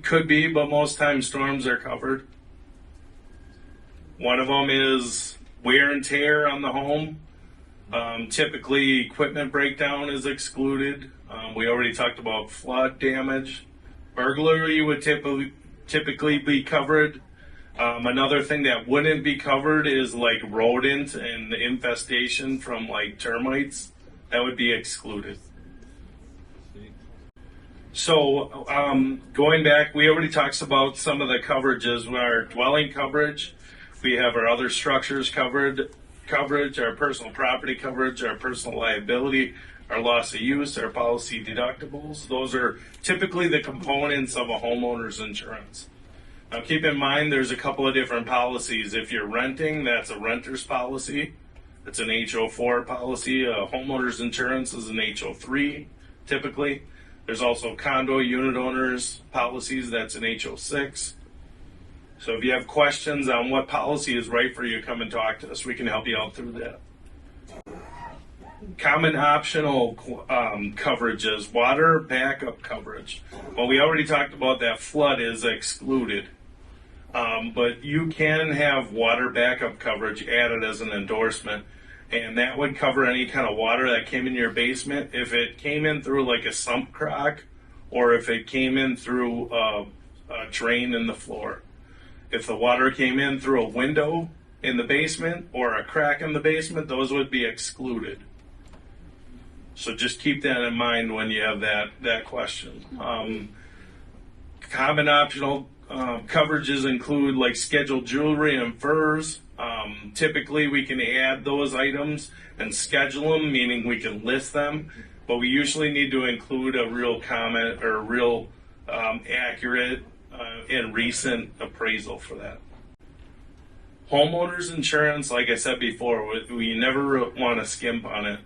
Could be, but most times storms are covered. One of them is wear and tear on the home. Typically, equipment breakdown is excluded. We already talked about flood damage. Burglary would typically be covered. Another thing that wouldn't be covered is like rodent and infestation from like termites. That would be excluded. So going back, we already talked about some of the coverages. Our dwelling coverage, we have our other structures coverage, our personal property coverage, our personal liability, our loss of use, our policy deductibles. Those are typically the components of a homeowner's insurance. Now keep in mind there's a couple of different policies. If you're renting, that's a renter's policy. It's an HO4 policy. A homeowner's insurance is an HO3 typically. There's also condo unit owners policies, that's an HO6. So if you have questions on what policy is right for you, come and talk to us. We can help you out through that. Common optional coverages, water backup coverage. Well, we already talked about that flood is excluded. But you can have water backup coverage added as an endorsement. And that would cover any kind of water that came in your basement. If it came in through like a sump crack, or if it came in through a drain in the floor. If the water came in through a window in the basement or a crack in the basement, those would be excluded. So just keep that in mind when you have that question. Common optional coverages include like scheduled jewelry and furs. Typically we can add those items and schedule them, meaning we can list them, but we usually need to include a real comment or a real accurate and recent appraisal for that. Homeowners insurance, like I said before, we never want to skimp on it.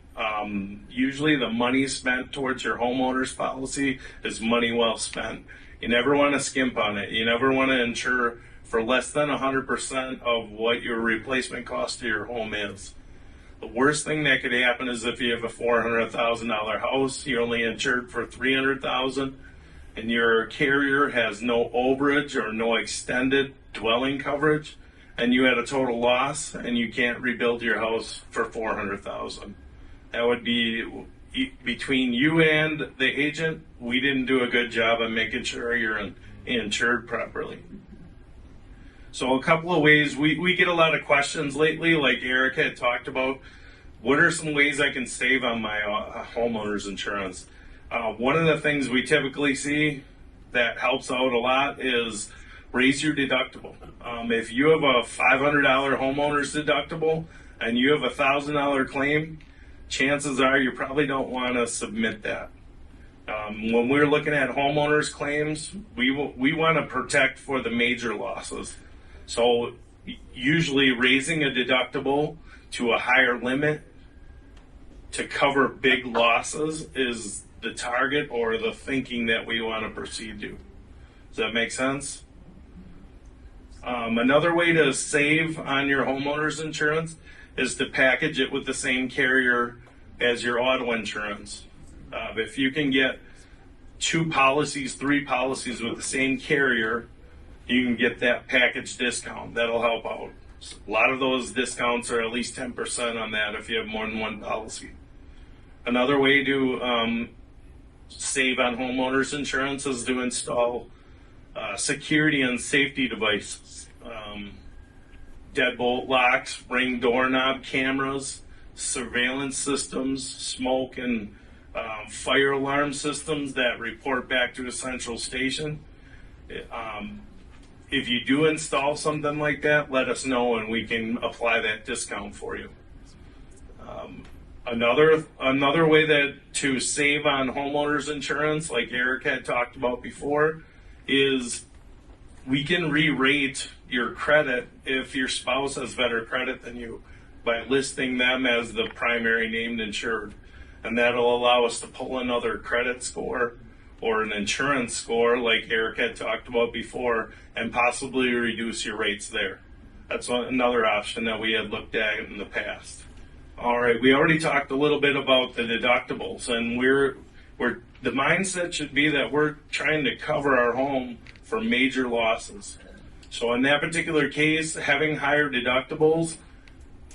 Usually the money spent towards your homeowner's policy is money well spent. You never want to skimp on it. You never want to insure for less than 100% of what your replacement cost of your home is. The worst thing that could happen is if you have a $400,000 house, you're only insured for $300,000, and your carrier has no overage or no extended dwelling coverage, and you had a total loss and you can't rebuild your house for $400,000. That would be between you and the agent. We didn't do a good job of making sure you're insured properly. So a couple of ways, we get a lot of questions lately, like Eric had talked about. What are some ways I can save on my homeowner's insurance? One of the things we typically see that helps out a lot is raise your deductible. If you have a $500 homeowner's deductible and you have a $1,000 claim, chances are you probably don't want to submit that. When we're looking at homeowners claims, we want to protect for the major losses. So usually raising a deductible to a higher limit to cover big losses is the target or the thinking that we want to proceed to. Does that make sense? Another way to save on your homeowner's insurance is to package it with the same carrier as your auto insurance. If you can get 2 policies, 3 policies with the same carrier, you can get that package discount. That'll help out. A lot of those discounts are at least 10% on that if you have more than 1 policy. Another way to save on homeowners insurance is to install security and safety devices. Deadbolt locks, ring doorknob cameras, surveillance systems, smoke and fire alarm systems that report back to the central station. If you do install something like that, let us know and we can apply that discount for you. Another way that to save on homeowners insurance, like Eric had talked about before, is we can re-rate your credit if your spouse has better credit than you by listing them as the primary named insured. And that'll allow us to pull another credit score or an insurance score like Eric had talked about before and possibly reduce your rates there. That's another option that we had looked at in the past. All right, we already talked a little bit about the deductibles, and the mindset should be that we're trying to cover our home for major losses. So in that particular case, having higher deductibles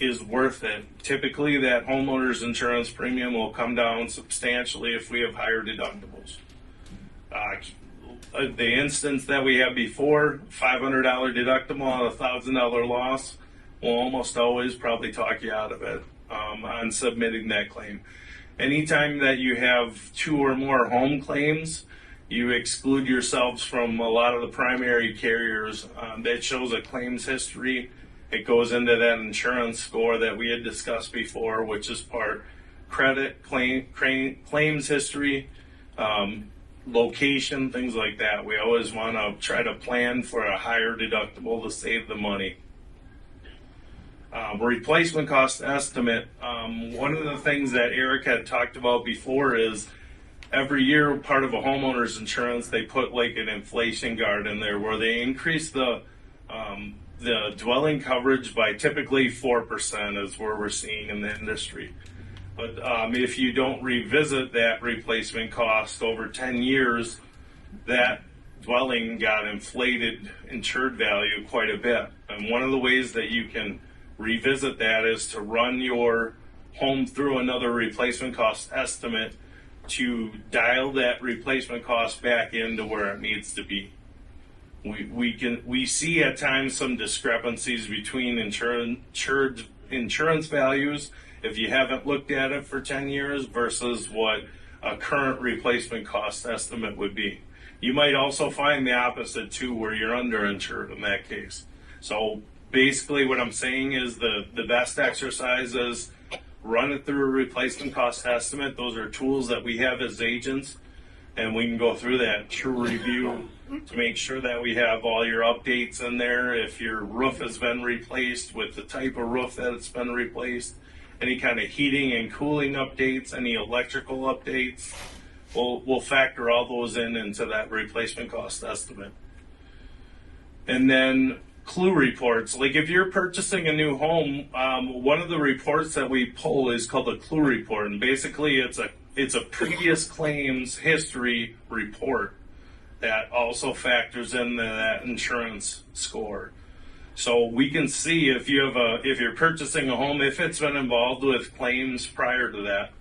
is worth it. Typically, that homeowner's insurance premium will come down substantially if we have higher deductibles. The instance that we had before, $500 deductible on a $1,000 loss, will almost always probably talk you out of it on submitting that claim. Anytime that you have 2 or more home claims, you exclude yourselves from a lot of the primary carriers. That shows a claims history. It goes into that insurance score that we had discussed before, which is part credit, claims history, location, things like that. We always want to try to plan for a higher deductible to save the money. Replacement cost estimate. One of the things that Eric had talked about before is every year part of a homeowner's insurance, they put like an inflation guard in there where they increase the dwelling coverage by typically 4% is where we're seeing in the industry. But if you don't revisit that replacement cost over 10 years, that dwelling got inflated insured value quite a bit. And one of the ways that you can revisit that is to run your home through another replacement cost estimate to dial that replacement cost back into where it needs to be. We see at times some discrepancies between insurance values if you haven't looked at it for 10 years versus what a current replacement cost estimate would be. You might also find the opposite too, where you're underinsured in that case. So basically what I'm saying is the best exercise is run it through a replacement cost estimate. Those are tools that we have as agents, and we can go through that true review to make sure that we have all your updates in there. If your roof has been replaced, with the type of roof that it's been replaced, any kind of heating and cooling updates, any electrical updates, we'll factor all those into that replacement cost estimate. And then clue reports. Like if you're purchasing a new home, one of the reports that we pull is called a clue report, and basically it's a previous claims history report that also factors in that insurance score. So we can see if you're purchasing a home, if it's been involved with claims prior to that,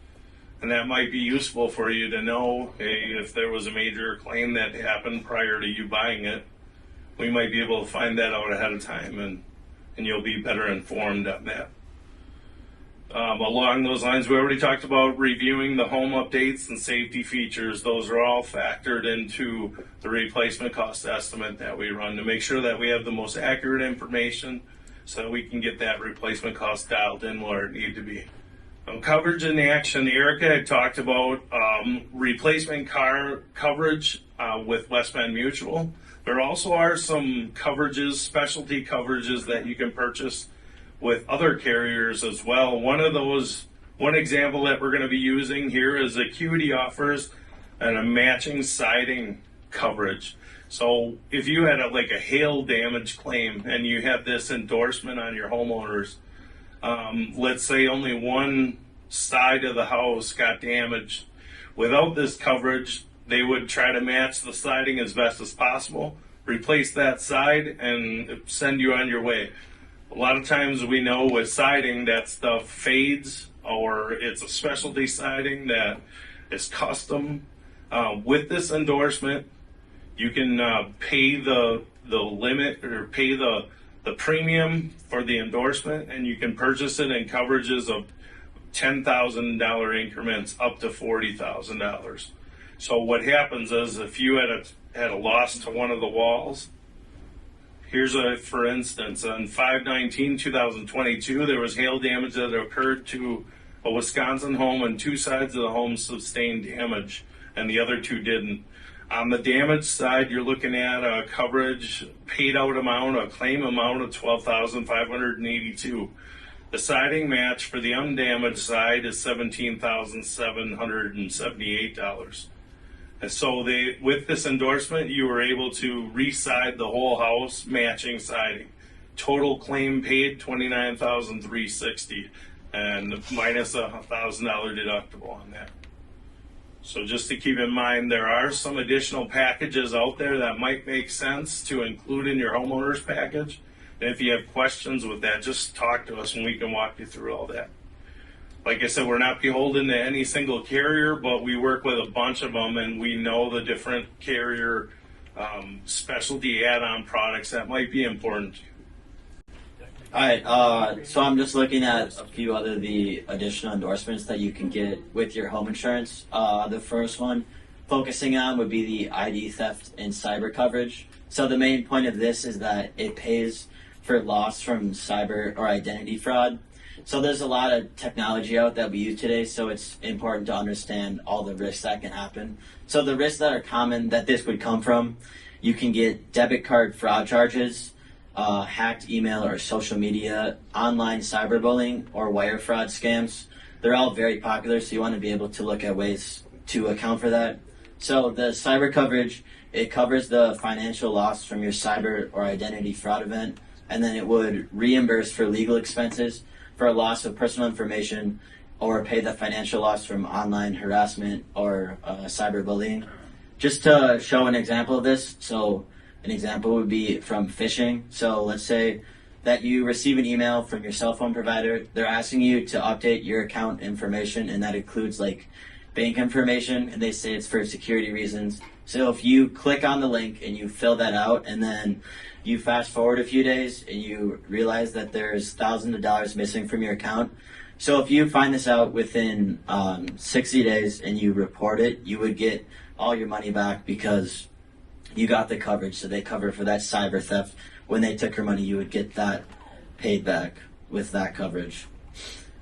and that might be useful for you to know, hey, if there was a major claim that happened prior to you buying it, we might be able to find that out ahead of time, and you'll be better informed on that. Along those lines, we already talked about reviewing the home updates and safety features. Those are all factored into the replacement cost estimate that we run to make sure that we have the most accurate information so that we can get that replacement cost dialed in where it needs to be. Coverage in action. Erica had talked about replacement car coverage with West Bend Mutual. There also are some coverages, specialty coverages that you can purchase with other carriers as well. One example that we're going to be using here is Acuity offers a matching siding coverage. So if you had a hail damage claim and you had this endorsement on your homeowners, let's say only one side of the house got damaged. Without this coverage, they would try to match the siding as best as possible, replace that side, and send you on your way. A lot of times we know with siding that stuff fades, or it's a specialty siding that is custom. With this endorsement, you can pay the limit or pay the premium for the endorsement, and you can purchase it in coverages of $10,000 increments up to $40,000. So what happens is if you had a loss to one of the walls, here's for instance, on 5/19/2022, there was hail damage that occurred to a Wisconsin home, and two sides of the home sustained damage, and the other two didn't. On the damage side, you're looking at a coverage paid out amount, a claim amount of $12,582. The siding match for the undamaged side is $17,778. And so with this endorsement, you were able to re-side the whole house matching siding. Total claim paid $29,360, and minus $1,000 deductible on that. So just to keep in mind, there are some additional packages out there that might make sense to include in your homeowner's package. And if you have questions with that, just talk to us and we can walk you through all that. Like I said, we're not beholden to any single carrier, but we work with a bunch of them, and we know the different carrier specialty add-on products that might be important. All right, so I'm just looking at a few other the additional endorsements that you can get with your home insurance. The first one focusing on would be the ID theft and cyber coverage. So the main point of this is that it pays for loss from cyber or identity fraud. So there's a lot of technology out that we use today, so it's important to understand all the risks that can happen. So the risks that are common that this would come from, you can get debit card fraud charges, hacked email or social media, online cyberbullying, or wire fraud scams. They're all very popular, so you want to be able to look at ways to account for that. So the cyber coverage, it covers the financial loss from your cyber or identity fraud event, and then it would reimburse for legal expenses for a loss of personal information, or pay the financial loss from online harassment or cyberbullying. Just to show an example of this, so an example would be from phishing. So let's say that you receive an email from your cell phone provider. They're asking you to update your account information, and that includes like bank information, and they say it's for security reasons. So if you click on the link and you fill that out, and then you fast forward a few days and you realize that there's thousands of dollars missing from your account. So if you find this out within 60 days and you report it, you would get all your money back because you got the coverage. So they cover for that cyber theft. When they took your money, you would get that paid back with that coverage.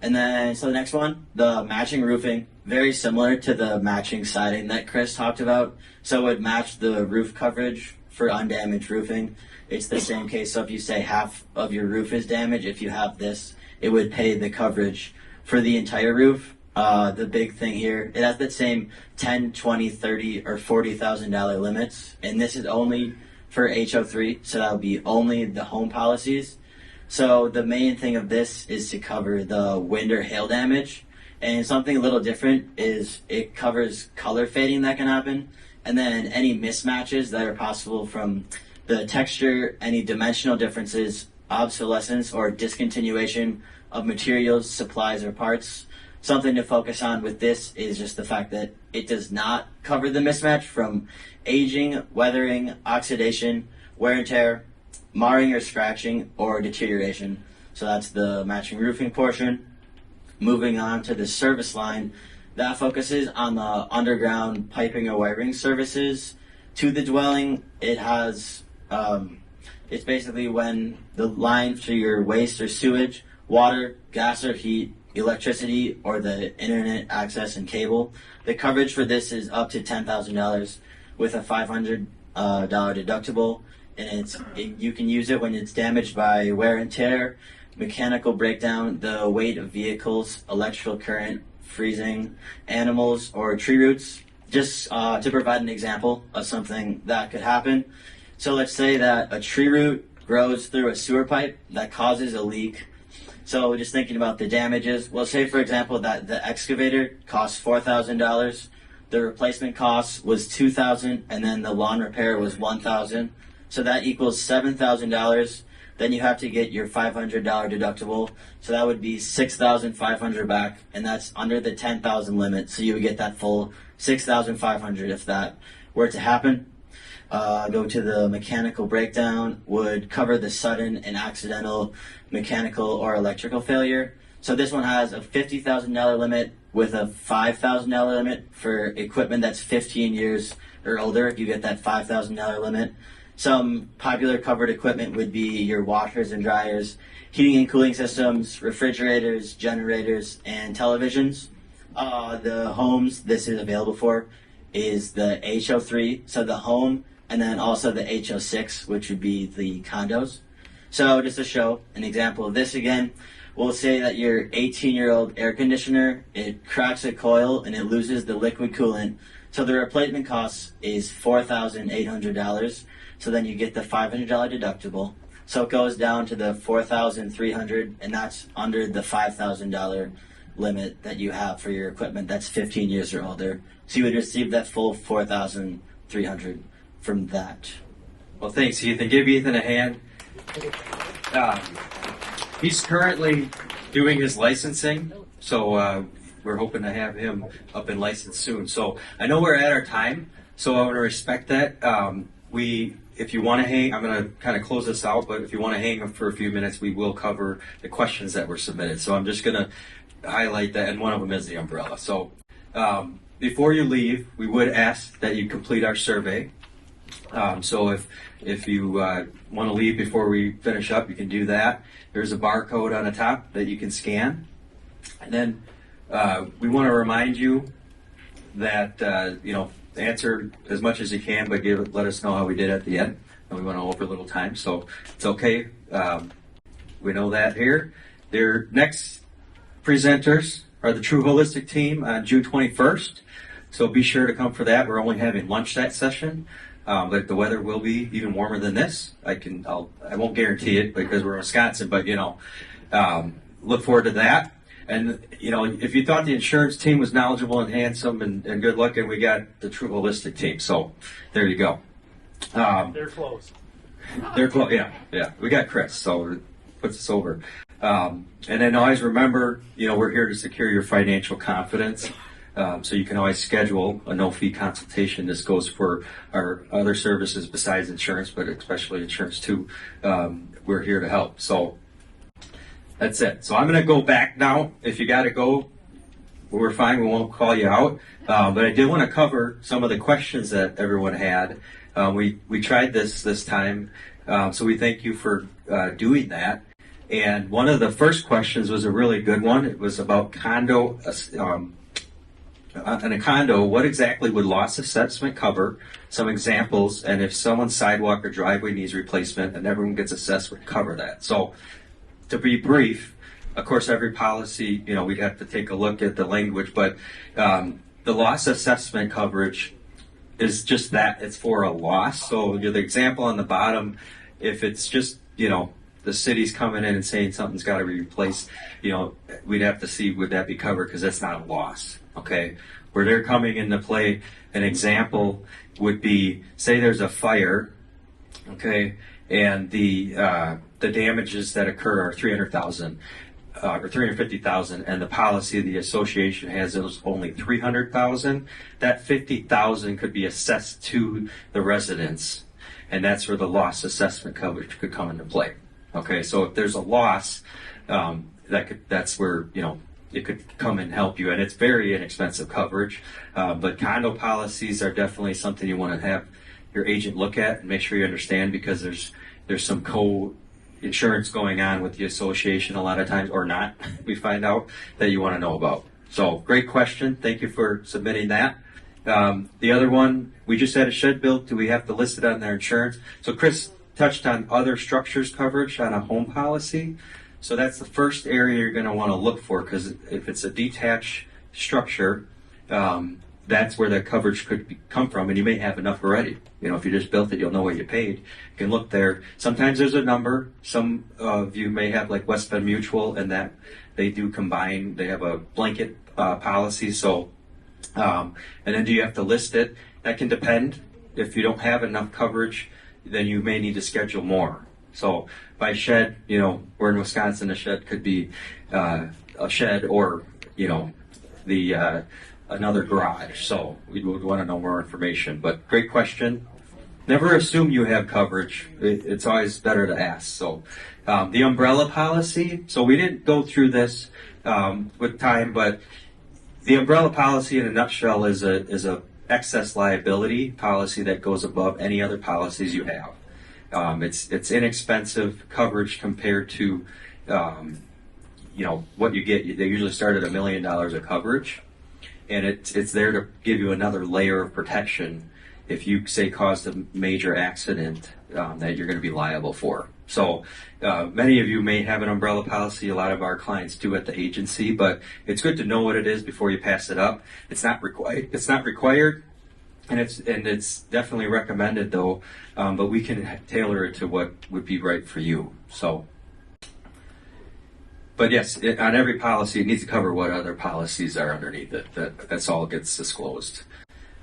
And then, so the next one, the matching roofing, very similar to the matching siding that Chris talked about. So it would match the roof coverage for undamaged roofing. It's the same case. So if you say half of your roof is damaged, if you have this, it would pay the coverage for the entire roof. The big thing here, it has that same $10, $20, $30, or $40,000 limits, and this is only for HO3, so that would be only the home policies. So the main thing of this is to cover the wind or hail damage, and something a little different is it covers color fading that can happen, and then any mismatches that are possible from the texture, any dimensional differences, obsolescence, or discontinuation of materials, supplies, or parts. Something to focus on with this is just the fact that it does not cover the mismatch from aging, weathering, oxidation, wear and tear, marring or scratching, or deterioration. So that's the matching roofing portion. Moving on to the service line, that focuses on the underground piping or wiring services to the dwelling. It has, it's basically when the line for your waste or sewage, water, gas or heat, electricity, or the internet access and cable. The coverage for this is up to $10,000 with a $500 deductible, and you can use it when it's damaged by wear and tear, mechanical breakdown, the weight of vehicles, electrical current, freezing, animals, or tree roots. Just to provide an example of something that could happen. So let's say that a tree root grows through a sewer pipe that causes a leak. So just thinking about the damages, well, say for example that the excavator costs $4,000, the replacement cost was $2,000, and then the lawn repair was $1,000. So that equals $7,000. Then you have to get your $500 deductible. So that would be $6,500 back, and that's under the $10,000 limit. So you would get that full $6,500 if that were to happen. Go to the mechanical breakdown, would cover the sudden and accidental mechanical or electrical failure. So this one has a $50,000 limit with a $5,000 limit for equipment that's 15 years or older. You get that $5,000 limit. Some popular covered equipment would be your washers and dryers, heating and cooling systems, refrigerators, generators, and televisions. The homes this is available for is the HO3, so the home, and then also the HO6, which would be the condos. So just to show an example of this again, we'll say that your 18-year-old air conditioner, it cracks a coil and it loses the liquid coolant. So the replacement cost is $4,800. So then you get the $500 deductible. So it goes down to the $4,300, and that's under the $5,000 limit that you have for your equipment that's 15 years or older. So you would receive that full $4,300 from that. Well, thanks, Ethan. Give Ethan a hand. He's currently doing his licensing, so we're hoping to have him up and licensed soon. So I know we're at our time, so I want to respect that. If you want to hang, I'm going to kind of close this out, but if you want to hang for a few minutes, we will cover the questions that were submitted. So I'm just going to highlight that, and one of them is the umbrella. So before you leave, we would ask that you complete our survey. So if you want to leave before we finish up, you can do that. There's a barcode on the top that you can scan. And then we want to remind you that, answer as much as you can, but let us know how we did at the end. And we went over a little time, so it's okay. We know that here. Their next presenters are the TrueHolistic team on June 21st. So be sure to come for that. We're only having lunch that session. But the weather will be even warmer than this. I won't guarantee it because we're in Wisconsin, but look forward to that. And if you thought the insurance team was knowledgeable and handsome and good looking, we got the TrueHolistic team. So there you go. They're close. They're close. Yeah. We got Chris, so it puts us over. And then always remember, we're here to secure your financial confidence. So you can always schedule a no-fee consultation. This goes for our other services besides insurance, but especially insurance too. We're here to help. So that's it. So I'm going to go back now. If you got to go, we're fine. We won't call you out. But I did want to cover some of the questions that everyone had. We tried this time, so we thank you for doing that. And one of the first questions was a really good one. It was about condo. In a condo, what exactly would loss assessment cover? Some examples, and if someone's sidewalk or driveway needs replacement and everyone gets assessed, would cover that. So, to be brief, of course, every policy, we'd have to take a look at the language, but the loss assessment coverage is just that. It's for a loss. So, the example on the bottom, if it's just, the city's coming in and saying something's got to be replaced, we'd have to see would that be covered, because that's not a loss. Okay, where they're coming into play, an example would be, say there's a fire, okay, and the damages that occur are $300,000 or $350,000, and the policy of the association has those only $300,000. That $50,000 could be assessed to the residents, and that's where the loss assessment coverage could come into play. Okay, so if there's a loss, that's where it could come and help you, and it's very inexpensive coverage. But condo policies are definitely something you want to have your agent look at and make sure you understand, because there's some co-insurance going on with the association a lot of times, or not. We find out that you want to know about. So great question. Thank you for submitting that. The other one, we just had a shed built. Do we have to list it on their insurance? So Chris touched on other structures coverage on a home policy. So that's the first area you're going to want to look for, because if it's a detached structure, that's where the coverage could come from, and you may have enough already. If you just built it, you'll know what you paid. You can look there. Sometimes there's a number. Some of you may have like West Bend Mutual, and that they do combine. They have a blanket policy. So, and then do you have to list it? That can depend. If you don't have enough coverage, then you may need to schedule more. So by shed, we're in Wisconsin, a shed could be a shed or, another garage. So we would want to know more information. But great question. Never assume you have coverage. It's always better to ask. So the umbrella policy. So we didn't go through this with time, but the umbrella policy in a nutshell is a excess liability policy that goes above any other policies you have. It's inexpensive coverage compared to, what you get. They usually start at $1 million of coverage, and it's there to give you another layer of protection if you, say, caused a major accident that you're going to be liable for. So many of you may have an umbrella policy. A lot of our clients do at the agency, but it's good to know what it is before you pass it up. It's not required. And it's definitely recommended, though, but we can tailor it to what would be right for you. So, but yes, on every policy, it needs to cover what other policies are underneath it. That's all gets disclosed.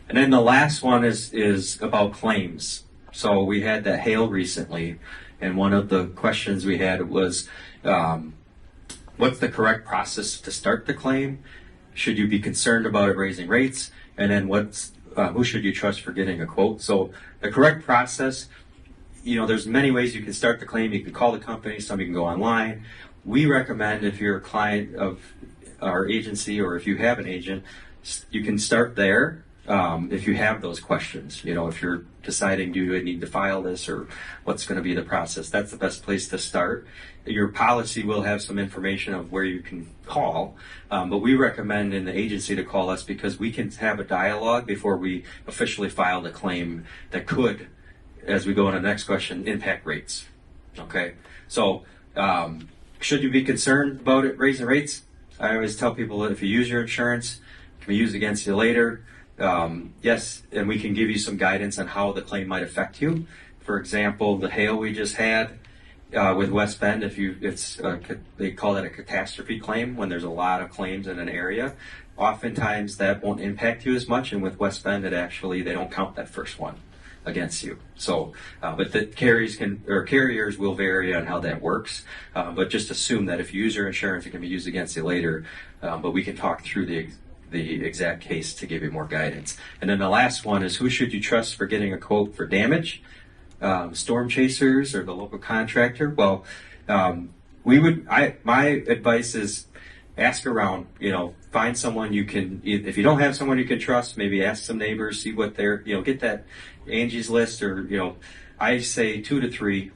And then the last one is about claims. So we had the hail recently, and one of the questions we had was, what's the correct process to start the claim? Should you be concerned about it raising rates? And then who should you trust for getting a quote? So the correct process, there's many ways you can start the claim. You can call the company, some you can go online. We recommend, if you're a client of our agency or if you have an agent, you can start there if you have those questions. If you're deciding, do I need to file this, or what's going to be the process, that's the best place to start. Your policy will have some information of where you can call, but we recommend in the agency to call us, because we can have a dialogue before we officially file the claim that could, as we go on to the next question, impact rates. Okay, so should you be concerned about it raising rates? I always tell people that if you use your insurance, it can be used against you later. Yes, and we can give you some guidance on how the claim might affect you. For example, the hail we just had with West Bend, they call that a catastrophe claim when there's a lot of claims in an area. Oftentimes that won't impact you as much, and with West Bend, they don't count that first one against you. So, but the carriers will vary on how that works. But just assume that if you use your insurance, it can be used against you later. But we can talk through the exact case to give you more guidance. And then the last one is who should you trust for getting a quote for damage? Storm chasers or the local contractor? Well, my advice is ask around, find someone you can, if you don't have someone you can trust, maybe ask some neighbors, see what they're, get that Angie's List or, I say 2 to 3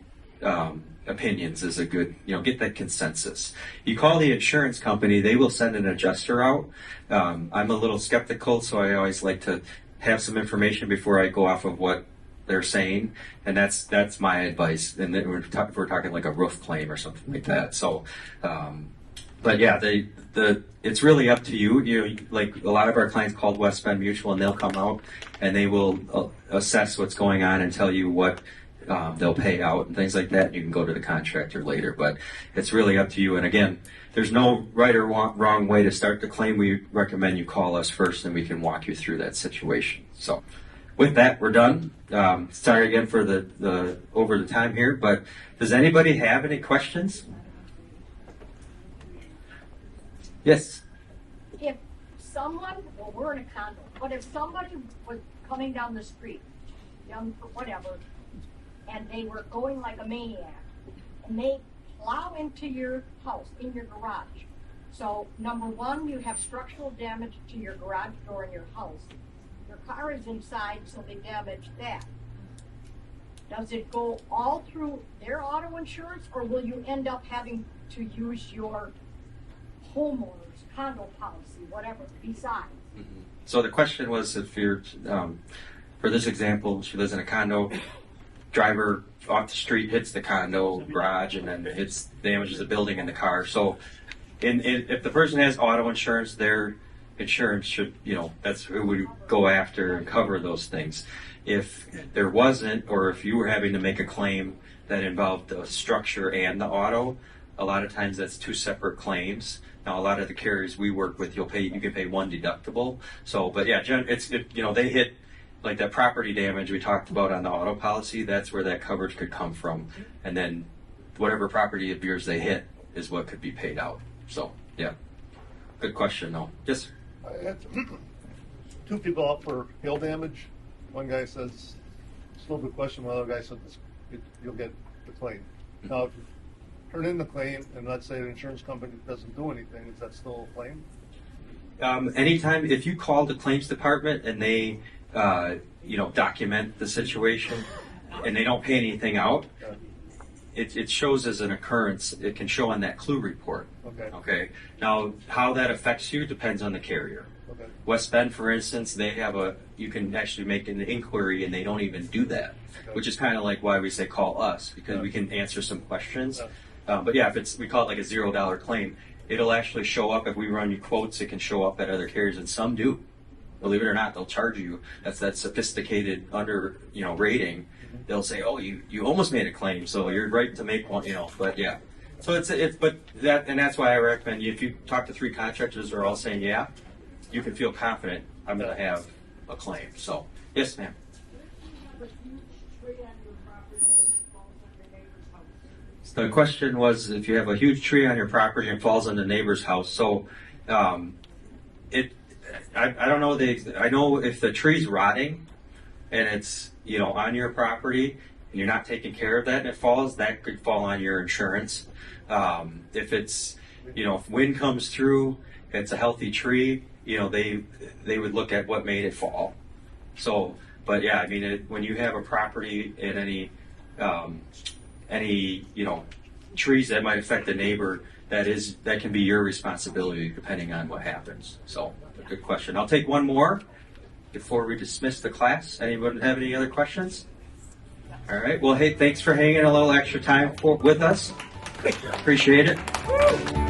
opinions is a good, get that consensus. You call the insurance company, they will send an adjuster out. I'm a little skeptical, so I always like to have some information before I go off of what they're saying, and that's my advice. And then we're talking like a roof claim or something like that. So, but yeah, it's really up to you. Like a lot of our clients called West Bend Mutual, and they'll come out and they will assess what's going on and tell you what they'll pay out and things like that. You can go to the contractor later, but it's really up to you. And again, there's no right or wrong way to start the claim. We recommend you call us first, and we can walk you through that situation. So, with that, we're done. Sorry again for the over the time here, but does anybody have any questions? Yes. If someone, well, we're in a condo, but if somebody was coming down the street, young, whatever, and they were going like a maniac, and they plow into your house, in your garage. So, number one, you have structural damage to your garage door in your house. Your car is inside, so they damage that. Does it go all through their auto insurance, or will you end up having to use your homeowners, condo policy, whatever, besides? Mm-hmm. So the question was, if you're, for this example, she lives in a condo, driver off the street hits the condo garage and then damages the building and the car. So if the person has auto insurance, their insurance should, that's who we go after and cover those things. If there wasn't, or if you were having to make a claim that involved the structure and the auto, a lot of times that's 2 separate claims. Now, a lot of the carriers we work with, you can pay 1 deductible. So, but yeah, they hit like that property damage we talked about on the auto policy. That's where that coverage could come from, and then whatever property of yours they hit is what could be paid out. So, yeah, good question though. Yes. I had 2 people out for hail damage. One guy says it's a little bit question. One other guy said you'll get the claim. Now, if you turn in the claim and let's say the insurance company doesn't do anything, is that still a claim? Anytime if you call the claims department and they document the situation and they don't pay anything out, it shows as an occurrence. It can show on that clue report. Okay. Now, how that affects you depends on the carrier. Okay. West Bend, for instance, you can actually make an inquiry and they don't even do that, which is kind of like why we say call us, because we can answer some questions. But yeah, if we call it like a $0 claim, it'll actually show up. If we run you quotes, it can show up at other carriers, and some do. Believe it or not, they'll charge you. That's that sophisticated rating. They'll say, "Oh, you almost made a claim, so you're right to make one." But yeah. So that's why I recommend if you talk to 3 contractors, they're all saying, "Yeah," you can feel confident. I'm going to have a claim. So yes, ma'am. The question was if you have a huge tree on your property and falls on the neighbor's house. So, I don't know I know if the tree's rotting and it's on your property and you're not taking care of that and it falls, that could fall on your insurance. If it's if wind comes through, it's a healthy tree. They would look at what made it fall. So, but yeah, I mean, when you have a property and any trees that might affect the neighbor, that can be your responsibility depending on what happens. So, a good question. I'll take one more before we dismiss the class. Anyone have any other questions? All right. Well, hey, thanks for hanging a little extra time with us. Appreciate it.